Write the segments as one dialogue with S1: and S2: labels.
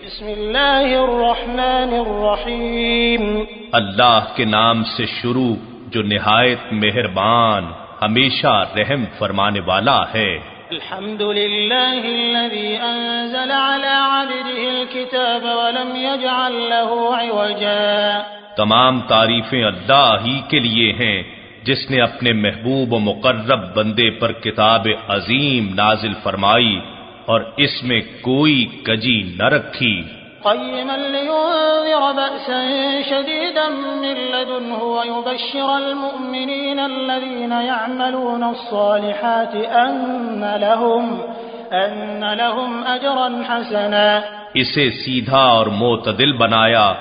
S1: بسم اللہ الرحمن الرحیم
S2: اللہ کے نام سے شروع جو نہایت مہربان ہمیشہ رحم فرمانے والا ہے۔
S1: الحمد للہ الذی انزل على عبده الكتاب ولم يجعل له عوجا۔
S2: تمام تعریفیں اللہ ہی کے لیے ہیں جس نے اپنے محبوب و مقرب بندے پر کتاب عظیم نازل فرمائی اور اس میں کوئی کجی نہ رکھی۔
S1: قیما لینذر بأسا شدیدا من لدنہ ویبشر المؤمنین الذین یعملون الصالحات ان لهم اجرا حسنا۔
S2: اسے سیدھا اور معتدل بنایا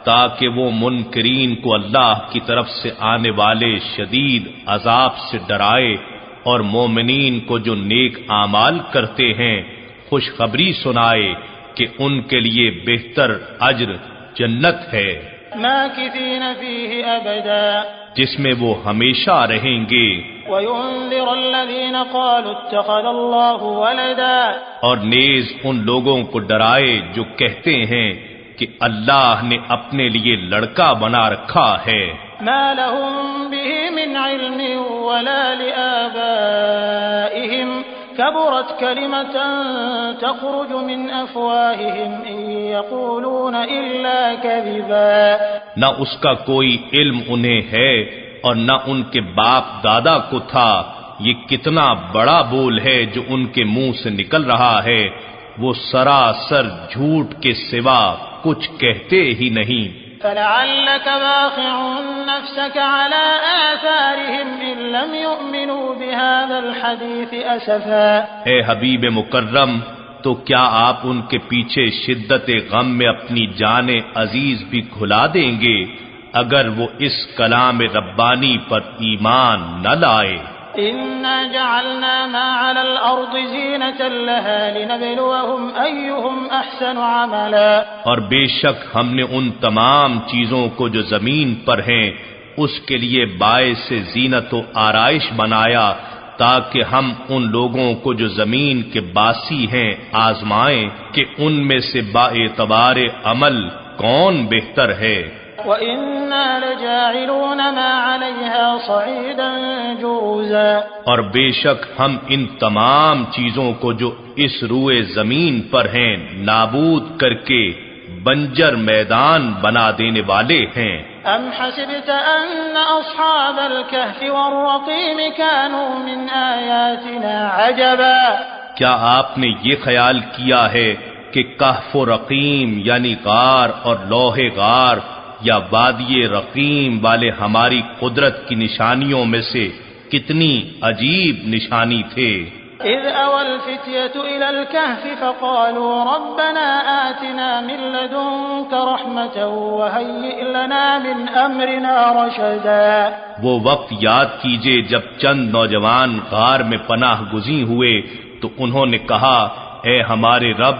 S2: تاکہ وہ منکرین کو اللہ کی طرف سے آنے والے شدید عذاب سے ڈرائے اور مومنین کو جو نیک اعمال کرتے ہیں خوشخبری سنائے کہ ان کے لیے بہتر اجر جنت ہے،
S1: ماکثین فیہ ابدا،
S2: جس میں وہ ہمیشہ رہیں گے۔
S1: وَيُنذِرَ الَّذِينَ قَالُوا اتَّخَذَ اللَّهُ وَلَدًا،
S2: اور نیز ان لوگوں کو ڈرائے جو کہتے ہیں کہ اللہ نے اپنے لیے لڑکا بنا رکھا ہے۔
S1: ما لهم به من علم ولا لآبائهم كبرت كلمة تخرج من أفواههم إن يقولون إلا كذبا۔
S2: نہ اس کا کوئی علم انہیں ہے اور نہ ان کے باپ دادا کو تھا، یہ کتنا بڑا بول ہے جو ان کے منہ سے نکل رہا ہے، وہ سراسر جھوٹ کے سوا کچھ کہتے ہی نہیں۔
S1: فلعلك باخع نفسك على آثارهم إن لم يؤمنوا بهذا الحديث أسفا۔
S2: اے حبیب مکرم، تو کیا آپ ان کے پیچھے شدت غم میں اپنی جان عزیز بھی کھلا دیں گے اگر وہ اس کلام ربانی پر ایمان نہ لائے؟
S1: إنا جعلنا ما على الأرض زينة لها لنبلوهم أيهم أحسن عملا۔
S2: اور بے شک ہم نے ان تمام چیزوں کو جو زمین پر ہیں اس کے لیے باعث زینت و آرائش بنایا تاکہ ہم ان لوگوں کو جو زمین کے باسی ہیں آزمائیں کہ ان میں سے باعتبار عمل کون بہتر ہے۔
S1: وَإِنَّا لَجَاعِلُونَ مَا عَلَيْهَا صَعِيدًا جُرُزًا۔
S2: اور بے شک ہم ان تمام چیزوں کو جو اس روئے زمین پر ہیں نابود کر کے بنجر میدان بنا دینے والے ہیں۔
S1: أَمْ حَسِبْتَ أَنَّ أَصْحَابَ الْكَهْفِ وَالرَّقِيمِ كَانُوا مِنْ آيَاتِنَا عَجَبًا۔
S2: کیا آپ نے یہ خیال کیا ہے کہ کہف و رقیم یعنی غار اور لوح غار یا وادی رقیم والے ہماری قدرت کی نشانیوں میں سے کتنی عجیب نشانی تھے؟
S1: اذ اوى الفتية الى الكهف فقالوا ربنا آتنا من لدنك رحمة وهيئ لنا من امرنا رشدا۔
S2: وہ وقت یاد کیجئے جب چند نوجوان غار میں پناہ گزین ہوئے تو انہوں نے کہا اے ہمارے رب،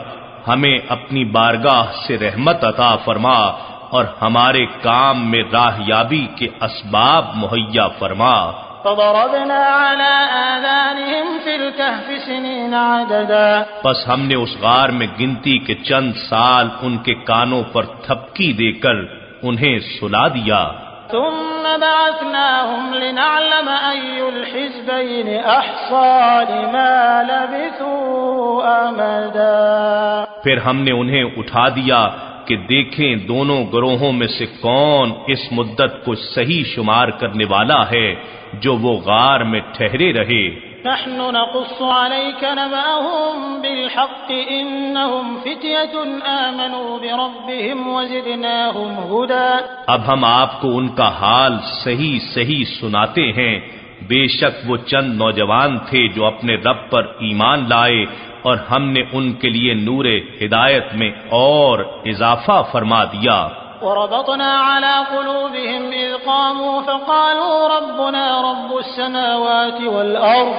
S2: ہمیں اپنی بارگاہ سے رحمت عطا فرما اور ہمارے کام میں راہیابی کے اسباب مہیا فرما۔
S1: فضربنا على آذانهم في الكهف سنين عددا۔
S2: پس ہم نے اس غار میں گنتی کے چند سال ان کے کانوں پر تھپکی دے کر انہیں سلا دیا۔
S1: ثم بعثناهم لنعلم أي الحزبين أحصى لما لبثوا أمدا۔
S2: پھر ہم نے انہیں اٹھا دیا کہ دیکھیں دونوں گروہوں میں سے کون اس مدت کو صحیح شمار کرنے والا ہے جو وہ غار میں ٹھہرے رہے۔
S1: نحن نقص عليك نبأهم بالحق إنهم فتية آمنوا بربهم وزدناهم هدى۔
S2: اب ہم آپ کو ان کا حال صحیح صحیح سناتے ہیں، بے شک وہ چند نوجوان تھے جو اپنے رب پر ایمان لائے اور ہم نے ان کے لیے نور ہدایت میں اور اضافہ فرما دیا۔
S1: وربطنا على قلوبهم إذ قاموا فقالوا ربنا رب السماوات والأرض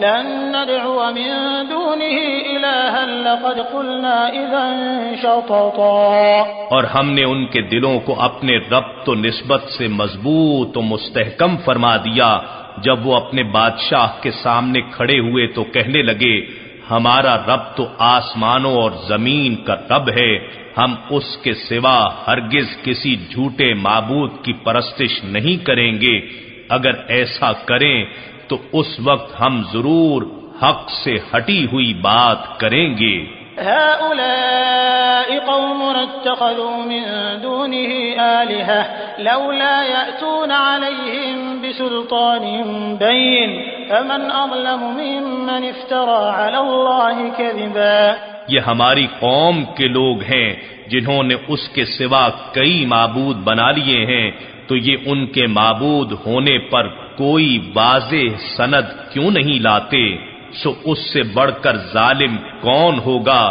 S1: لن ندعو من دونه إلها لقد قلنا إذا شططا۔
S2: اور ہم نے ان کے دلوں کو اپنے ربط و نسبت سے مضبوط و مستحکم فرما دیا۔ جب وہ اپنے بادشاہ کے سامنے کھڑے ہوئے تو کہنے لگے ہمارا رب تو آسمانوں اور زمین کا رب ہے، ہم اس کے سوا ہرگز کسی جھوٹے معبود کی پرستش نہیں کریں گے، اگر ایسا کریں تو اس وقت ہم ضرور حق سے ہٹی ہوئی بات کریں گے۔
S1: هؤلاء قوم اتخذوا من دونه آلهة لولا يأتون عليهم بسلطان بين فمن أظلم ممن افترى على الله كذبا۔
S2: یہ ہماری قوم کے لوگ ہیں جنہوں نے اس کے سوا کئی معبود بنا لیے ہیں، تو یہ ان کے معبود ہونے پر کوئی واضح سند کیوں نہیں لاتے؟ سو اس سے بڑھ کر ظالم کون ہوگا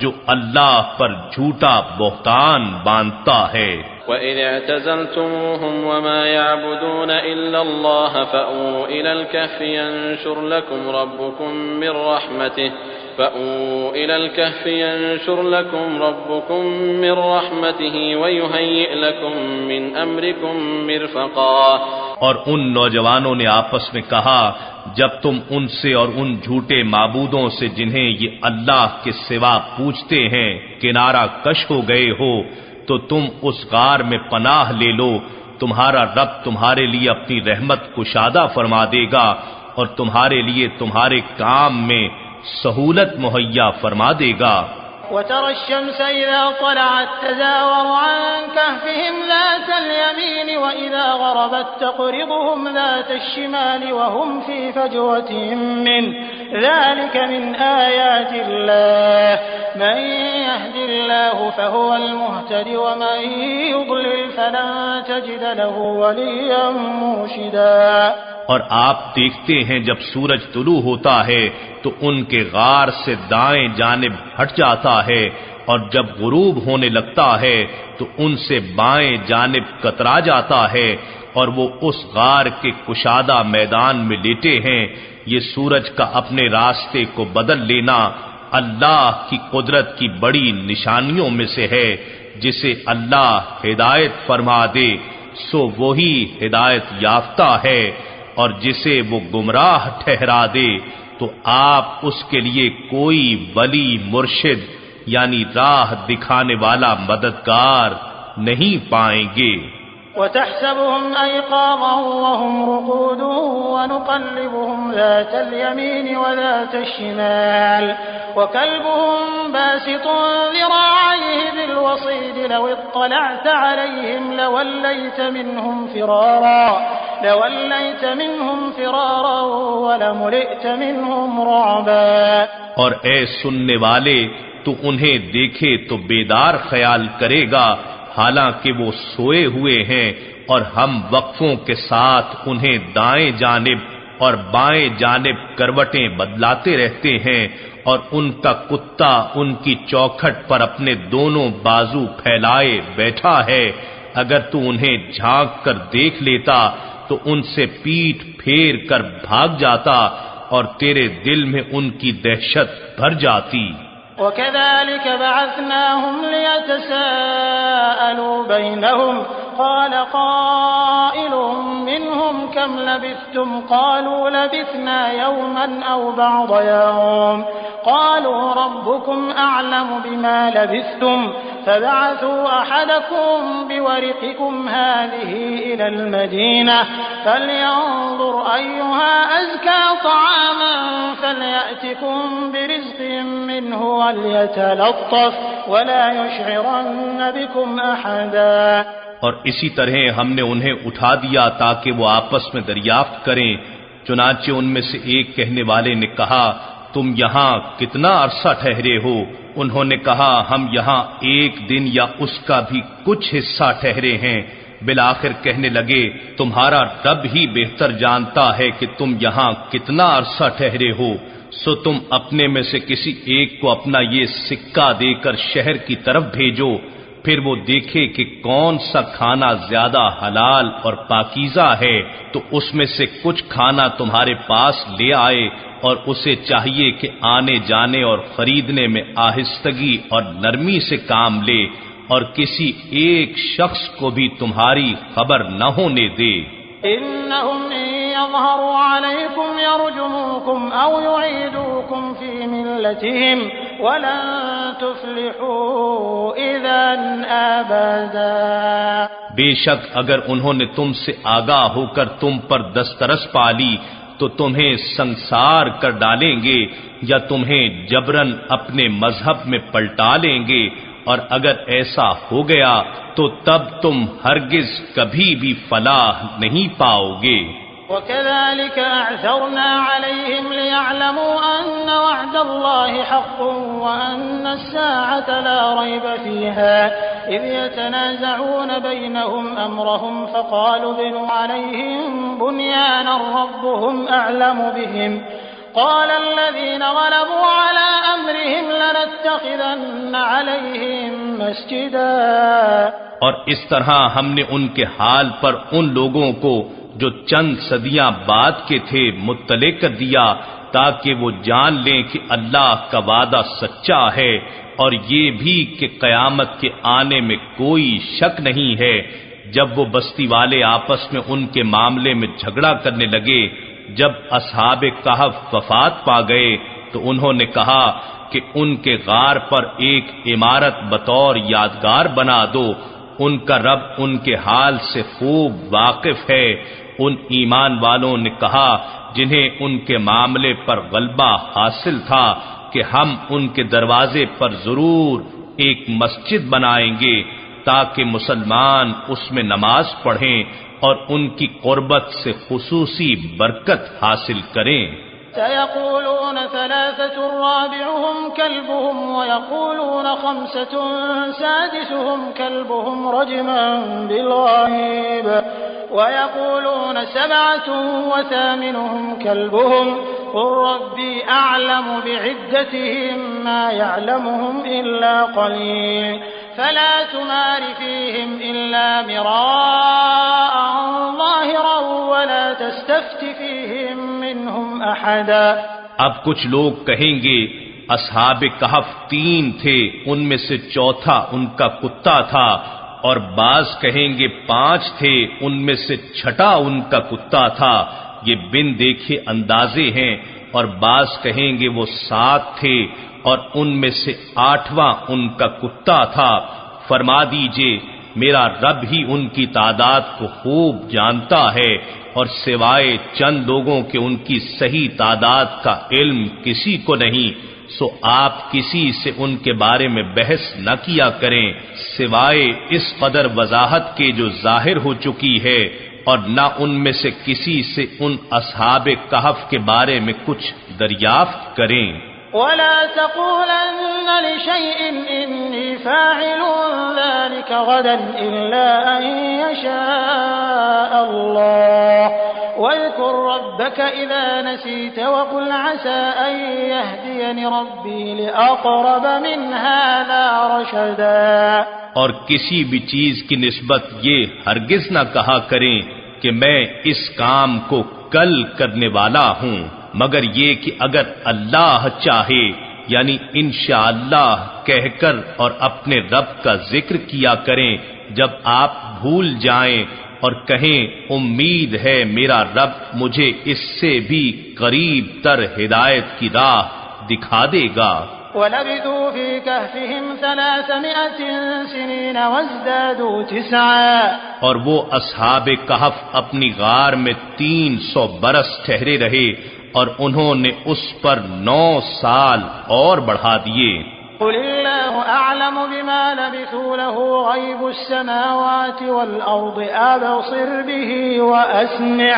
S2: جو اللہ پر جھوٹا بہتان باندھتا ہے۔
S3: وَإِذْ اعْتَزَلْتُمُوهُمْ وَمَا يَعْبُدُونَ إِلَّا اللَّهَ فَأْوُوا إِلَى الْكَهْفِ يَنشُرْ لَكُمْ رَبُّكُمْ مِنْ رَحْمَتِهِ وَيُهَيِّئْ لَكُمْ مِنْ أَمْرِكُمْ مِرْفَقًا۔
S2: اور ان نوجوانوں نے آپس میں کہا، جب تم ان سے اور ان جھوٹے معبودوں سے جنہیں یہ اللہ کے سوا پوجتے ہیں کنارہ کش ہو گئے ہو، تو تم اس غار میں پناہ لے لو، تمہارا رب تمہارے لیے اپنی رحمت کشادہ فرما دے گا اور تمہارے لیے تمہارے کام میں سہولت مہیا فرما دے گا۔
S1: وترى الشمس إذا طلعت تزاور عن كهفهم ذات اليمين وإذا غربت تقرضهم ذات الشمال وهم في فجوة منه ذلك من آيات الله من يهد الله فهو المهتد ومن يضلل فلن تجد له وليا مرشدا۔
S2: اور آپ دیکھتے ہیں جب سورج طلوع ہوتا ہے تو ان کے غار سے دائیں جانب ہٹ جاتا ہے، اور جب غروب ہونے لگتا ہے تو ان سے بائیں جانب کترا جاتا ہے، اور وہ اس غار کے کشادہ میدان میں لیٹے ہیں۔ یہ سورج کا اپنے راستے کو بدل لینا اللہ کی قدرت کی بڑی نشانیوں میں سے ہے، جسے اللہ ہدایت فرما دے سو وہی ہدایت یافتہ ہے، اور جسے وہ گمراہ ٹھہرا دے تو آپ اس کے لیے کوئی ولی مرشد یعنی راہ دکھانے والا مددگار نہیں پائیں گے۔
S1: وتحسبهم أيقاظا وهم رقود ونقلبهم ذات اليمين وذات الشمال وكلبهم باسط ذراعيه بالوصيد لو اطلعت عليهم لوليت منهم فرارا ولملئت منهم رعبا۔
S2: اور اے سننے والے، تو انہیں دیکھے تو بیدار خیال کرے گا حالانکہ وہ سوئے ہوئے ہیں، اور ہم وقفوں کے ساتھ انہیں دائیں جانب اور بائیں جانب کروٹیں بدلاتے رہتے ہیں، اور ان کا کتا ان کی چوکھٹ پر اپنے دونوں بازو پھیلائے بیٹھا ہے۔ اگر تو انہیں جھانک کر دیکھ لیتا تو ان سے پیٹھ پھیر کر بھاگ جاتا اور تیرے دل میں ان کی دہشت بھر جاتی۔
S1: وَكَذَلِكَ بَعَثْنَاهُمْ لِيَتَسَاءَلُوا بَيْنَهُمْ قَالَ قَائِلٌ مِّنْهُمْ كَمْ لَبِثْتُمْ قَالُوا لَبِثْنَا يَوْمًا أَوْ بَعْضَ يَوْمٍ قَالُوا رَبُّكُمْ أَعْلَمُ بِمَا لَبِثْتُمْ فَابْعَثُوا أَحَدَكُمْ بِوَرِقِكُمْ هَٰذِهِ إِلَى الْمَدِينَةِ فَلْيَنظُرْ أَيُّهَا أَزْكَىٰ طَعَامًا فَلْيَأْتِكُمْ بِرِزْقٍ مِّنْهُ وَلْيَتَلَطَّفْ وَلَا يُشْعِرَنَّ بِكُمْ أَحَدًا۔
S2: اور اسی طرح ہم نے انہیں اٹھا دیا تاکہ وہ آپس میں دریافت کریں۔ چنانچہ ان میں سے ایک کہنے والے نے کہا، تم یہاں کتنا عرصہ ٹھہرے ہو؟ انہوں نے کہا، ہم یہاں ایک دن یا اس کا بھی کچھ حصہ ٹھہرے ہیں۔ بالآخر کہنے لگے، تمہارا رب ہی بہتر جانتا ہے کہ تم یہاں کتنا عرصہ ٹھہرے ہو، سو تم اپنے میں سے کسی ایک کو اپنا یہ سکہ دے کر شہر کی طرف بھیجو، پھر وہ دیکھے کہ کون سا کھانا زیادہ حلال اور پاکیزہ ہے تو اس میں سے کچھ کھانا تمہارے پاس لے آئے، اور اسے چاہیے کہ آنے جانے اور خریدنے میں آہستگی اور نرمی سے کام لے، اور کسی ایک شخص کو بھی تمہاری خبر نہ ہونے دے۔
S1: إنهم إن يظهروا عليكم يرجموكم أو يعيدوكم في ملتهم ولن تفلحوا إذا أبدا.
S2: بے شک اگر انہوں نے تم سے آگاہ ہو کر تم پر دسترس پا لی تو تمہیں سنسار کر ڈالیں گے یا تمہیں جبرن اپنے مذہب میں پلٹا لیں گے، اور اگر ایسا ہو گیا تو تب تم ہرگز کبھی بھی فلاح نہیں پاؤ گے.
S1: وكذلك أعثرنا عليهم ليعلموا أن وعد الله حق وأن الساعة لا ريب فيها إذ يتنازعون بينهم أمرهم فقالوا ابنوا عليهم بنيانا ربهم أعلم بهم قال الذين غلبوا على أمرهم لنتخذن عليهم مسجدا.
S2: اور اس طرح ہم نے ان کے حال پر ان لوگوں کو جو چند صدیاں بعد کے تھے مطلع کر دیا تاکہ وہ جان لیں کہ اللہ کا وعدہ سچا ہے اور یہ بھی کہ قیامت کے آنے میں کوئی شک نہیں ہے. جب وہ بستی والے آپس میں ان کے معاملے میں جھگڑا کرنے لگے، جب اصحاب کہف وفات پا گئے تو انہوں نے کہا کہ ان کے غار پر ایک عمارت بطور یادگار بنا دو. ان کا رب ان کے حال سے خوب واقف ہے. ان ایمان والوں نے کہا جنہیں ان کے معاملے پر غلبہ حاصل تھا کہ ہم ان کے دروازے پر ضرور ایک مسجد بنائیں گے تاکہ مسلمان اس میں نماز پڑھیں اور ان کی قربت سے خصوصی برکت حاصل کریں.
S1: سيقولون ثلاثة رابعهم كلبهم ويقولون خمسة سادسهم كلبهم رجما بالغيب ويقولون سبعة وثامنهم كلبهم قل ربي أعلم بعدتهم ما يعلمهم إلا قليل فلا تمار فيهم إلا مراء ظاهرا ولا تستفت فيهم منهم أحدا.
S2: اب کچھ لوگ کہیں گے اصحاب کہف 3 تھے، ان میں سے چوتھا ان کا کتا تھا، اور بعض کہیں گے 5 تھے، ان میں سے چھٹا ان کا کتا تھا. یہ بن دیکھے اندازے ہیں. اور بعض کہیں گے وہ 7 تھے اور ان میں سے 8واں ان کا کتا تھا. فرما دیجئے میرا رب ہی ان کی تعداد کو خوب جانتا ہے، اور سوائے چند لوگوں کے ان کی صحیح تعداد کا علم کسی کو نہیں. سو آپ کسی سے ان کے بارے میں بحث نہ کیا کریں سوائے اس قدر وضاحت کے جو ظاہر ہو چکی ہے، اور نہ ان میں سے کسی سے ان اصحاب کہف کے بارے میں کچھ دریافت کریں.
S1: ولا تقولن لشيء إني فاعل ذلك غدا إلا أن يشاء الله واذكر ربك إذا نسيت وقل عسى أن يهديني ربي لأقرب من هذا رشدا.
S2: اور کسی بھی چیز کی نسبت یہ ہرگز نہ کہا کریں کہ میں اس کام کو کل کرنے والا ہوں، مگر یہ کہ اگر اللہ چاہے، یعنی انشاءاللہ کہہ کر اور اپنے رب کا ذکر کیا کریں جب آپ بھول جائیں، اور کہیں امید ہے میرا رب مجھے اس سے بھی قریب تر ہدایت کی راہ دکھا دے گا.
S1: وَلَبِثُوا فِي كَهْفِهِمْ 300 سِنِينَ وَازْدَادُوا 9.
S2: اور وہ اصحاب کہف اپنی غار میں 300 برس ٹھہرے رہے اور انہوں نے اس پر 9 سال اور بڑھا دیے.
S1: قل الله أعلم بما لبثوا له غيب السماوات والأرض أبصر به وأسمع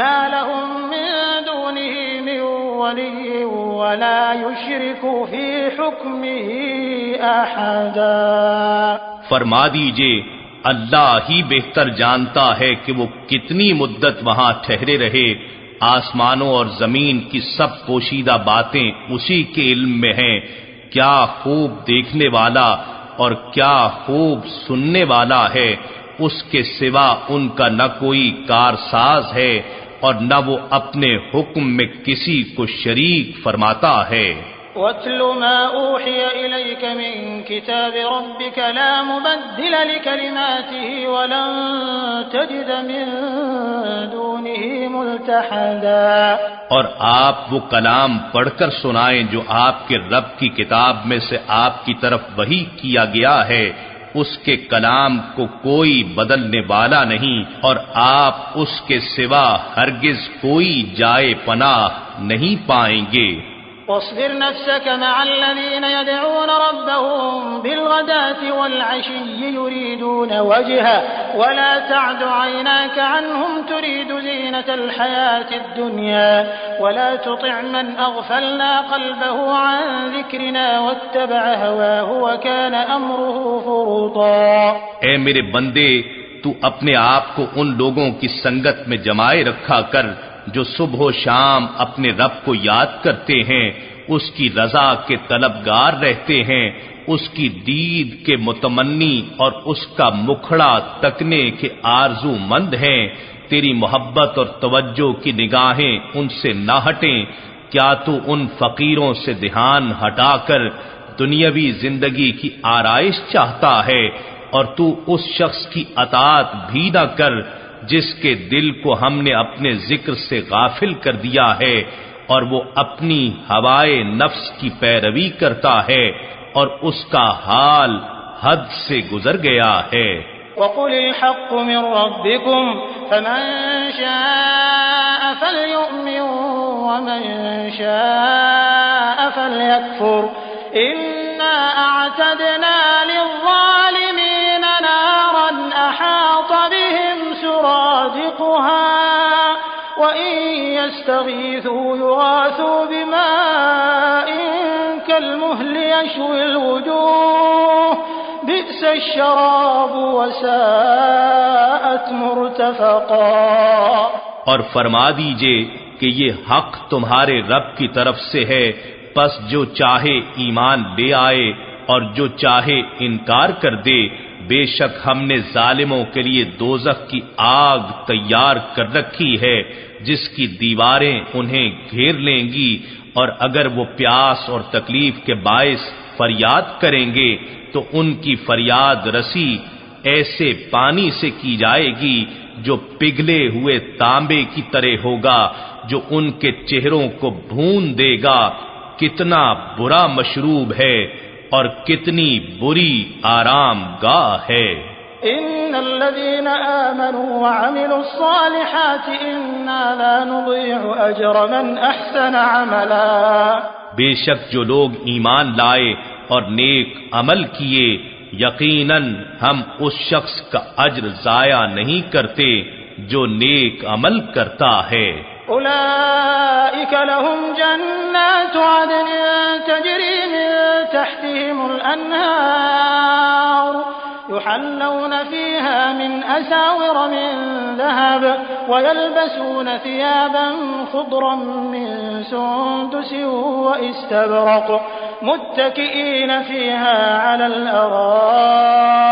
S1: ما لهم من دونه من ولي ولا يشرك في حكمه أحدا.
S2: فرما دیجئے اللہ ہی بہتر جانتا ہے کہ وہ کتنی مدت وہاں ٹھہرے رہے. آسمانوں اور زمین کی سب پوشیدہ باتیں اسی کے علم میں ہیں. کیا خوب دیکھنے والا اور کیا خوب سننے والا ہے. اس کے سوا ان کا نہ کوئی کارساز ہے اور نہ وہ اپنے حکم میں کسی کو شریک فرماتا ہے.
S1: واتل ما أوحي إليك من كتاب ربك لا مبدل لكلماته ولن تجد من دونه ملتحدا۔
S2: اور آپ وہ کلام پڑھ کر سنائیں جو آپ کے رب کی کتاب میں سے آپ کی طرف وحی کیا گیا ہے، اس کے کلام کو کوئی بدلنے والا نہیں، اور آپ اس کے سوا ہرگز کوئی جائے پناہ نہیں پائیں گے۔
S1: واصبر نفسك مع الذين يدعون ربهم بالغداة والعشي يريدون وجهه ولا تعد عيناك عنهم تريد زينة الحياة الدنيا ولا تطع من أغفلنا قلبه عن ذكرنا واتبع هواه وكان أمره فرطا۔
S2: اے میرے بندے، تو اپنے آپ کو ان لوگوں کی سنگت میں جمائے رکھا کر جو صبح و شام اپنے رب کو یاد کرتے ہیں، اس کی رضا کے طلبگار رہتے ہیں، اس کی دید کے متمنی اور اس کا مکھڑا تکنے کے آرزو مند ہیں۔ تیری محبت اور توجہ کی نگاہیں ان سے نہ ہٹیں۔ کیا تو ان فقیروں سے دھیان ہٹا کر دنیاوی زندگی کی آرائش چاہتا ہے، اور تو اس شخص کی اطاعت بھی نہ کر جس کے دل کو ہم نے اپنے ذکر سے غافل کر دیا ہے، اور وہ اپنی ہوائے نفس کی پیروی کرتا ہے، اور اس کا حال حد سے گزر گیا ہے۔
S1: وَقُلِ الْحَقُّ مِنْ رَبِّكُمْ فَمَنْ شَاءَ فَلْيُؤْمِنْ وَمَنْ شَاءَ فَلْيَكْفُرْ إِنَّا أَعْتَدْنَا لِلظَّالِمِينَ نَارًا أَحَاطَ بِهِمْ سُرَادِقُهَا وَإِنْ يَسْتَغِيثُوا يُغَاثُوا بِمَاءٍ كَالْمُهْلِ يَشْوِي الْوُجُوهَ بِئْسَ الشَّرَابُ وَسَاءَتْ مُرْتَفَقًا۔
S2: اور فرما دیجئے کہ یہ حق تمہارے رب کی طرف سے ہے، پس جو چاہے ایمان لے آئے اور جو چاہے انکار کر دے۔ بے شک ہم نے ظالموں کے لیے دوزخ کی آگ تیار کر رکھی ہے جس کی دیواریں انہیں گھیر لیں گی، اور اگر وہ پیاس اور تکلیف کے باعث فریاد کریں گے تو ان کی فریاد رسی ایسے پانی سے کی جائے گی جو پگھلے ہوئے تانبے کی طرح ہوگا، جو ان کے چہروں کو بھون دے گا۔ کتنا برا مشروب ہے اور کتنی بری آرام گاہ ہے۔
S1: ان الذين آمنوا وعملوا الصالحات انا لا نضيع اجر من احسن عملا۔
S2: بے شک جو لوگ ایمان لائے اور نیک عمل کیے، یقیناً ہم اس شخص کا اجر ضائع نہیں کرتے جو نیک عمل کرتا ہے۔
S1: اولئک لهم جنات عدن تجری من تحتهم الانہار يحلون فيها من أساور من ذهب ويلبسون ثيابا خضرا من سندس واستبرق متكئين فيها على الأرائك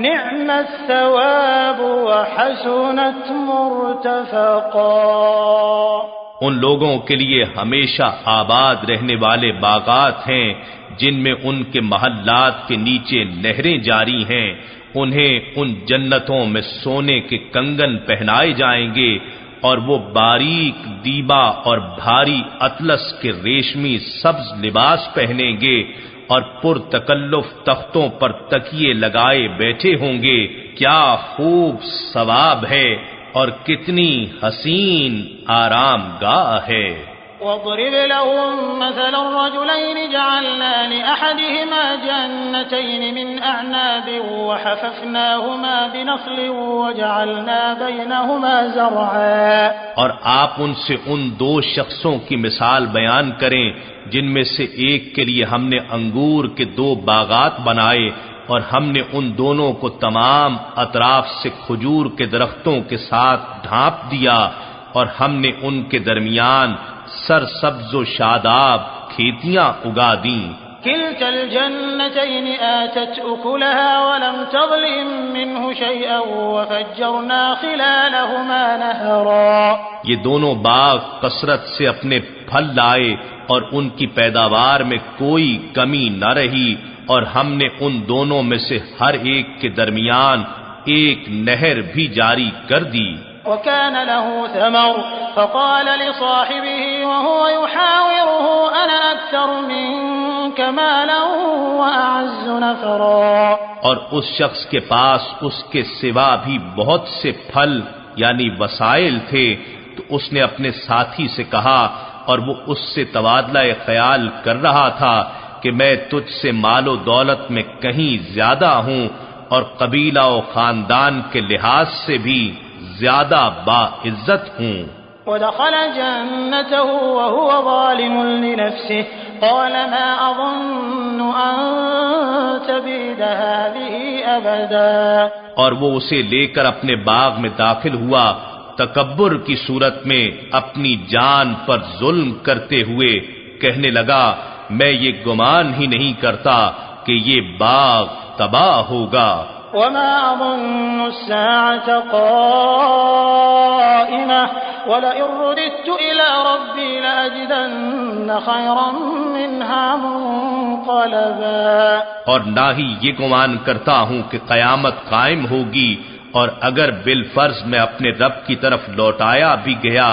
S1: نعم الثواب وحسنت مرتفقا۔
S2: ان لوگوں کے لیے ہمیشہ آباد رہنے والے باغات ہیں جن میں ان کے محلات کے نیچے نہریں جاری ہیں، انہیں ان جنتوں میں سونے کے کنگن پہنائے جائیں گے، اور وہ باریک دیبا اور بھاری اطلس کے ریشمی سبز لباس پہنیں گے، اور پرتکلف تختوں پر تکیے لگائے بیٹھے ہوں گے۔ کیا خوب ثواب ہے اور کتنی حسین آرام گاہ ہے۔
S1: واضرب لهم مثل الرجلين جعلنا لأحدهما جنتين من أعناب وحففناهما بنخل وجعلنا بينهما زرعا۔
S2: اور آپ ان سے ان دو شخصوں کی مثال بیان کریں جن میں سے ایک کے لیے ہم نے انگور کے دو باغات بنائے، اور ہم نے ان دونوں کو تمام اطراف سے کھجور کے درختوں کے ساتھ ڈھانپ دیا، اور ہم نے ان کے درمیان سرسبز و شاداب کھیتیاں اگا دیں۔
S1: كلتا الجنتين آتت أكلها ولم تظلم منه شيئا وفجرنا خلالهما نهرا.
S2: یہ دونوں باغ کثرت سے اپنے پھل لائے اور ان کی پیداوار میں کوئی کمی نہ رہی، اور ہم نے ان دونوں میں سے ہر ایک کے درمیان ایک نہر بھی جاری کر دی.
S1: وكان له ثمر فقال لصاحبه وهو يحاوره أنا أكثر منك مالا وأعز نفرا.
S2: اور اس شخص کے پاس اس کے سوا بھی بہت سے پھل یعنی وسائل تھے، تو اس نے اپنے ساتھی سے کہا، اور وہ اس سے تبادلہ خیال کر رہا تھا کہ میں تجھ سے مال و دولت میں کہیں زیادہ ہوں اور قبیلہ و خاندان کے لحاظ سے بھی زیادہ باعزت ہوں.
S1: ودخل جنته وهو ظالم لنفسه قال ما أظن أن تبيد هذه أبدا.
S2: اور وہ اسے لے کر اپنے باغ میں داخل ہوا، تکبر کی صورت میں اپنی جان پر ظلم کرتے ہوئے کہنے لگا، میں یہ گمان ہی نہیں کرتا کہ یہ باغ تباہ ہوگا.
S1: وما أظن الساعة قائمة ولئن رددت إلى ربي لأجدن خيرا منها منقلبا.
S2: اور نہ ہی یہ گمان کرتا ہوں کہ قیامت قائم ہوگی، اور اگر بالفرض میں اپنے رب کی طرف لوٹایا بھی گیا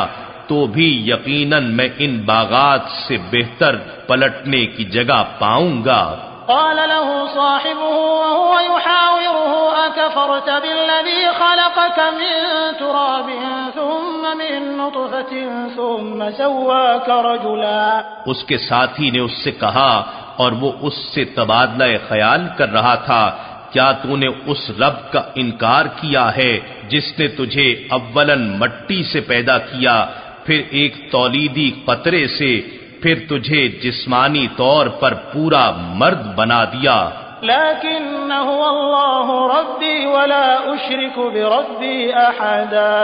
S2: تو بھی یقیناً میں ان باغات سے بہتر پلٹنے کی جگہ پاؤں گا.
S1: قال له صاحبه وهو يحاوره أكفرت بالذي خلقك من تراب ثم من نطفة ثم سواك رجلا.
S2: اس کے ساتھی نے اس سے کہا، اور وہ اس سے تبادلہ خیال کر رہا تھا، کیا تو نے اس رب کا انکار کیا ہے جس نے تجھے اولاً مٹی سے پیدا کیا، پھر ایک تولیدی قطرے سے، پھر تجھے جسمانی طور پر پورا مرد بنا دیا.
S1: لیکن هو اللہ ربی ولا اشرک بربی احدا.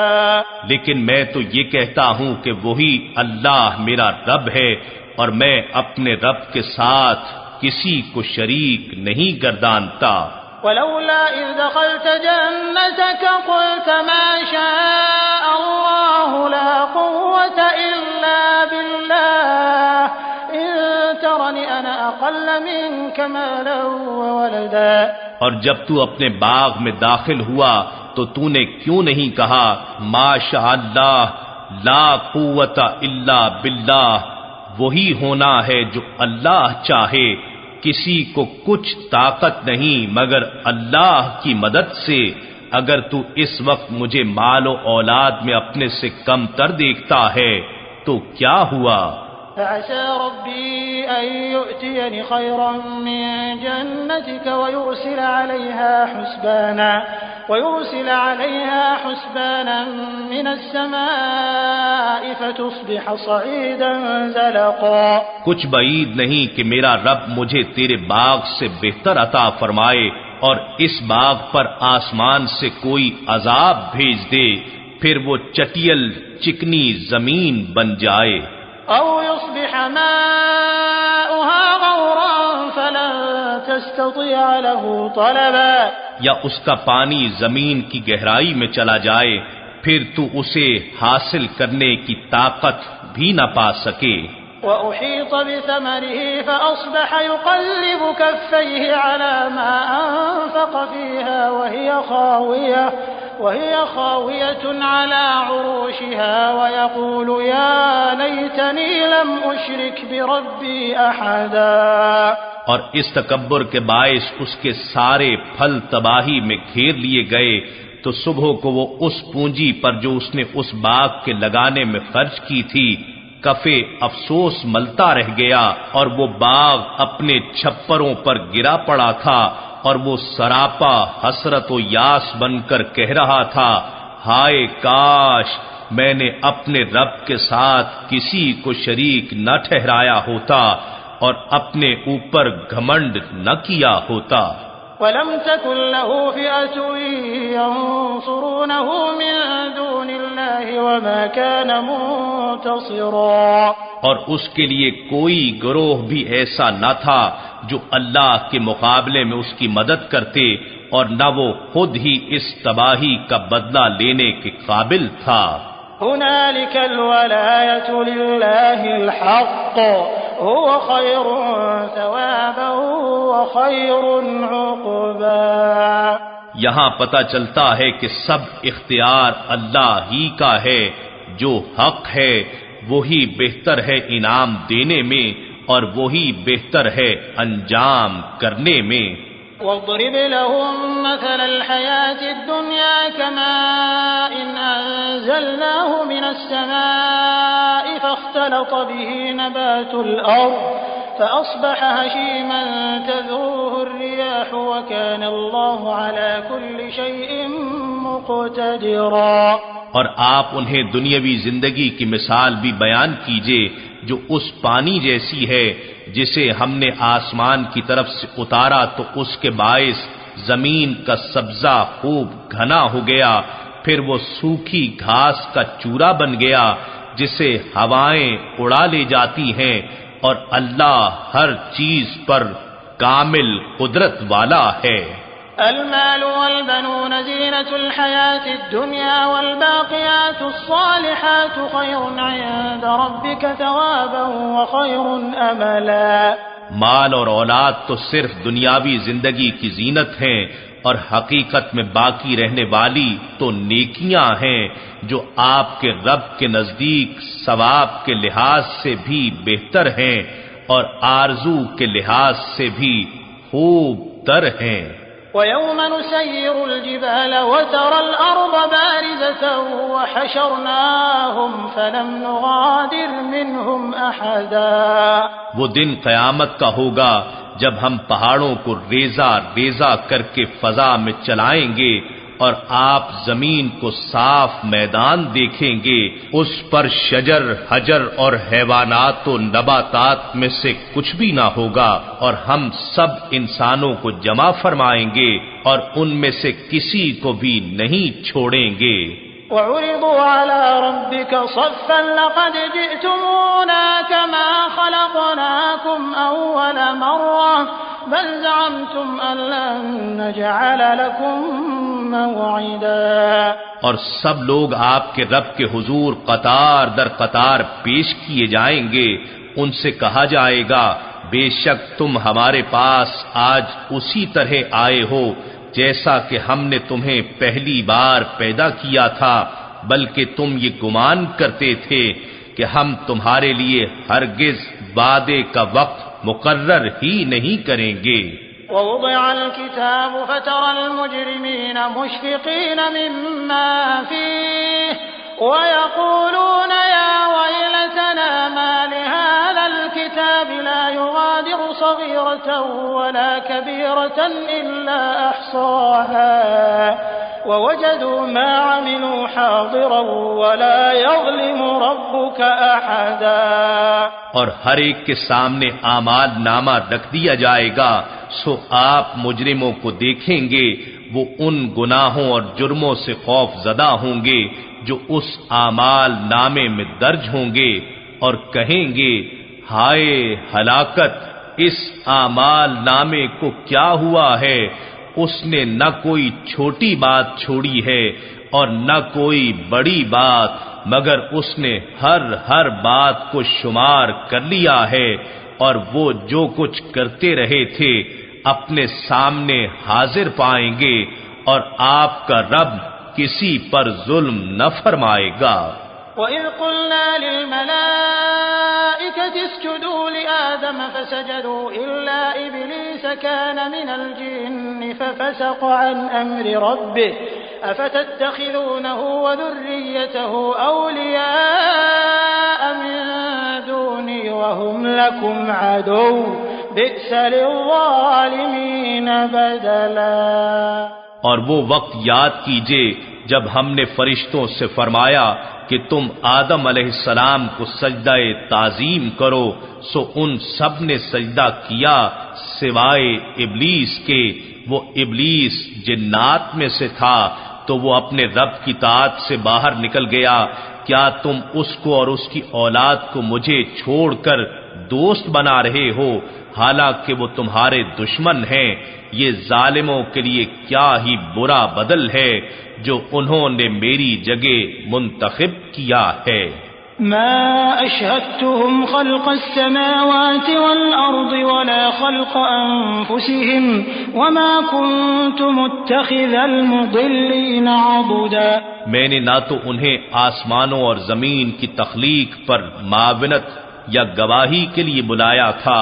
S2: لیکن میں تو یہ کہتا ہوں کہ وہی اللہ میرا رب ہے، اور میں اپنے رب کے ساتھ کسی کو شریک نہیں گردانتا.
S1: ولولا اذ دخلت جنتك قلت ما شاء الله لا قوة الا بالله ان ترني انا اقل منك مالا وولدا.
S2: اور جب تو اپنے باغ میں داخل ہوا تو تو نے کیوں نہیں کہا ما شاء اللہ لا قوت الا باللہ، وہی ہونا ہے جو اللہ چاہے، کسی کو کچھ طاقت نہیں مگر اللہ کی مدد سے. اگر تو اس وقت مجھے مال و اولاد میں اپنے سے کم تر دیکھتا ہے تو کیا ہوا؟
S1: فعسى ربي أن يؤتيني خيرا من جنتك ويرسل عليها حسبانا من السماء فتصبح صعيدا زلقا.
S2: کچھ بعید نہیں کہ میرا رب مجھے تیرے باغ سے بہتر عطا فرمائے اور اس باغ پر آسمان سے کوئی عذاب بھیج دے، پھر وہ چٹیل چکنی زمین بن جائے.
S1: او يصبح ماؤها غورا فلن تستطيع له طلبا.
S2: یا اس کا پانی زمین کی گہرائی میں چلا جائے، پھر تو اسے حاصل کرنے کی طاقت بھی نہ پا سکے.
S1: وأحيط بثمره فأصبح يقلب كفيه على ما أنفق فيها وهي خاوية على عروشها ويقول يا ليتني لم أشرك بربي أحدا.
S2: اور اس تکبر کے باعث اس کے سارے پھل تباہی میں گھیر لیے گئے، تو صبح کو وہ اس پونجی پر جو اس نے اس باغ کے لگانے میں خرچ کی تھی کفے افسوس ملتا رہ گیا، اور وہ باغ اپنے چھپروں پر گرا پڑا تھا، اور وہ سراپا حسرت و یاس بن کر کہہ رہا تھا، ہائے کاش میں نے اپنے رب کے ساتھ کسی کو شریک نہ ٹھہرایا ہوتا اور اپنے اوپر گھمنڈ نہ کیا ہوتا.
S1: وَلَمْ تَكُنْ لَهُ فِئَةٌ يَنصُرُونَهُ مِن دُونِ اللَّهِ وَمَا كَانَ مُنتَصِرًا.
S2: اور اس کے لیے کوئی گروہ بھی ایسا نہ تھا جو اللہ کے مقابلے میں اس کی مدد کرتے اور نہ وہ خود ہی اس تباہی کا بدلہ لینے کے قابل تھا۔
S1: هنالك الولاية لله الحق هو خير ثوابا وخير عقبا۔
S2: یہاں پتہ چلتا ہے کہ سب اختیار اللہ ہی کا ہے، جو حق ہے وہی بہتر ہے انعام دینے میں اور وہی بہتر ہے انجام کرنے میں۔
S1: واضرب لهم مثل الحياة الدنيا كماء أنزلناه من السماء فاختلط به نبات الأرض فأصبح هشيما تذروه الرياح وكان الله على كل شيء مقتدرا۔
S2: اور آپ انہیں دنیاوی زندگی کی مثال بھی بیان کیجئے جو اس پانی جیسی ہے جسے ہم نے آسمان کی طرف سے اتارا تو اس کے باعث زمین کا سبزہ خوب گھنا ہو گیا، پھر وہ سوکھی گھاس کا چورا بن گیا جسے ہوائیں اڑا لے جاتی ہیں، اور اللہ ہر چیز پر کامل قدرت والا ہے۔
S1: المال والبنون زينة الحياة الدنيا والباقيات الصالحات خير عند ربك ثوابا وخير أملا۔
S2: مال اور اولاد تو صرف دنیاوی زندگی کی زینت ہیں، اور حقیقت میں باقی رہنے والی تو نیکیاں ہیں جو آپ کے رب کے نزدیک ثواب کے لحاظ سے بھی بہتر ہیں اور آرزو کے لحاظ سے بھی خوب تر ہیں۔
S1: وَيَوْمَ نُسَيِّرُ الْجِبَالَ وَتَرَى الْأَرْضَ بَارِزَةً وَحَشَرْنَاهُمْ فَلَمْ نُغَادِرْ مِنْهُمْ أَحَدًا۔
S2: وہ دن قیامت کا ہوگا جب ہم پہاڑوں کو ریزہ ریزہ کر کے فضا میں چلائیں گے اور آپ زمین کو صاف میدان دیکھیں گے، اس پر شجر حجر اور حیوانات و نباتات میں سے کچھ بھی نہ ہوگا، اور ہم سب انسانوں کو جمع فرمائیں گے اور ان میں سے کسی کو بھی نہیں چھوڑیں گے۔
S1: وَعُرِضُوا عَلَى رَبِّكَ صَفًّا لَقَدْ جِئْتُمُونَا كَمَا خَلَقْنَاكُمْ أَوَّلَ مَرَّةٍ بَلْ زَعَمْتُمْ أَن لَّن نَّجْعَلَ لَكُم مَّوْعِدًا۔
S2: اور سب لوگ آپ کے رب کے حضور قطار در قطار پیش کیے جائیں گے، ان سے کہا جائے گا بے شک تم ہمارے پاس آج اسی طرح آئے ہو جیسا کہ ہم نے تمہیں پہلی بار پیدا کیا تھا، بلکہ تم یہ گمان کرتے تھے کہ ہم تمہارے لیے ہرگز وعدے کا وقت مقرر ہی نہیں کریں گے۔
S1: ووضع الكتاب فترى المجرمين مشفقين مما فيه ويقولون يا ويلتنا ما لهذا الكتاب لا يغادر صغيرة ولا كبيرة إلا أحصاها ووجدوا ما عملوا حاضرا ولا يظلم ربك أحدا۔
S2: اور ہر ایک کے سامنے اعمال نامہ رکھ دیا جائے گا، سو آپ مجرموں کو دیکھیں گے، وہ ان گناہوں اور جرموں سے خوف زدہ ہوں گے جو اس اعمال نامے میں درج ہوں گے، اور کہیں گے ہائے ہلاکت، اس اعمال نامے کو کیا ہوا ہے، اس نے نہ کوئی چھوٹی بات چھوڑی ہے اور نہ کوئی بڑی بات، مگر اس نے ہر بات کو شمار کر لیا ہے، اور وہ جو کچھ کرتے رہے تھے اپنے سامنے حاضر پائیں گے، اور آپ کا رب کسی پر ظلم نہ فرمائے گا۔
S1: وَإِذْ قُلْنَا لِلْمَلَائِكَةِ اسْجُدُوا لِآدَمَ فَسَجَدُوا إِلَّا إِبْلِيسَ كَانَ مِنَ الْجِنِّ فَفَسَقَ عَنْ أَمْرِ رَبِّهِ أَفَتَتَّخِذُونَهُ وَذُرِّيَّتَهُ أَوْلِيَاءَ مِن دُونِي وَهُمْ لَكُمْ عَدُوٌّ بِئْسَ لِلظَّالِمِينَ بَدَلًا۔
S2: اور وہ وقت یاد کیجئے جب ہم نے فرشتوں سے فرمایا کہ تم آدم علیہ السلام کو سجدہ تعظیم کرو، سو ان سب نے سجدہ کیا سوائے ابلیس کے، وہ ابلیس جنات میں سے تھا، تو وہ اپنے رب کی طاعت سے باہر نکل گیا۔ کیا تم اس کو اور اس کی اولاد کو مجھے چھوڑ کر دوست بنا رہے ہو حالانکہ وہ تمہارے دشمن ہیں. یہ ظالموں کے لیے کیا ہی برا بدل ہے جو انہوں نے میری جگہ منتخب کیا ہے.
S1: ما أشهدتهم خلق السماوات والأرض ولا خلق أنفسهم وما كنت متخذ المضلين عضدا.
S2: میں نے نہ تو انہیں آسمانوں اور زمین کی تخلیق پر معاونت یا گواہی کے لیے بلایا تھا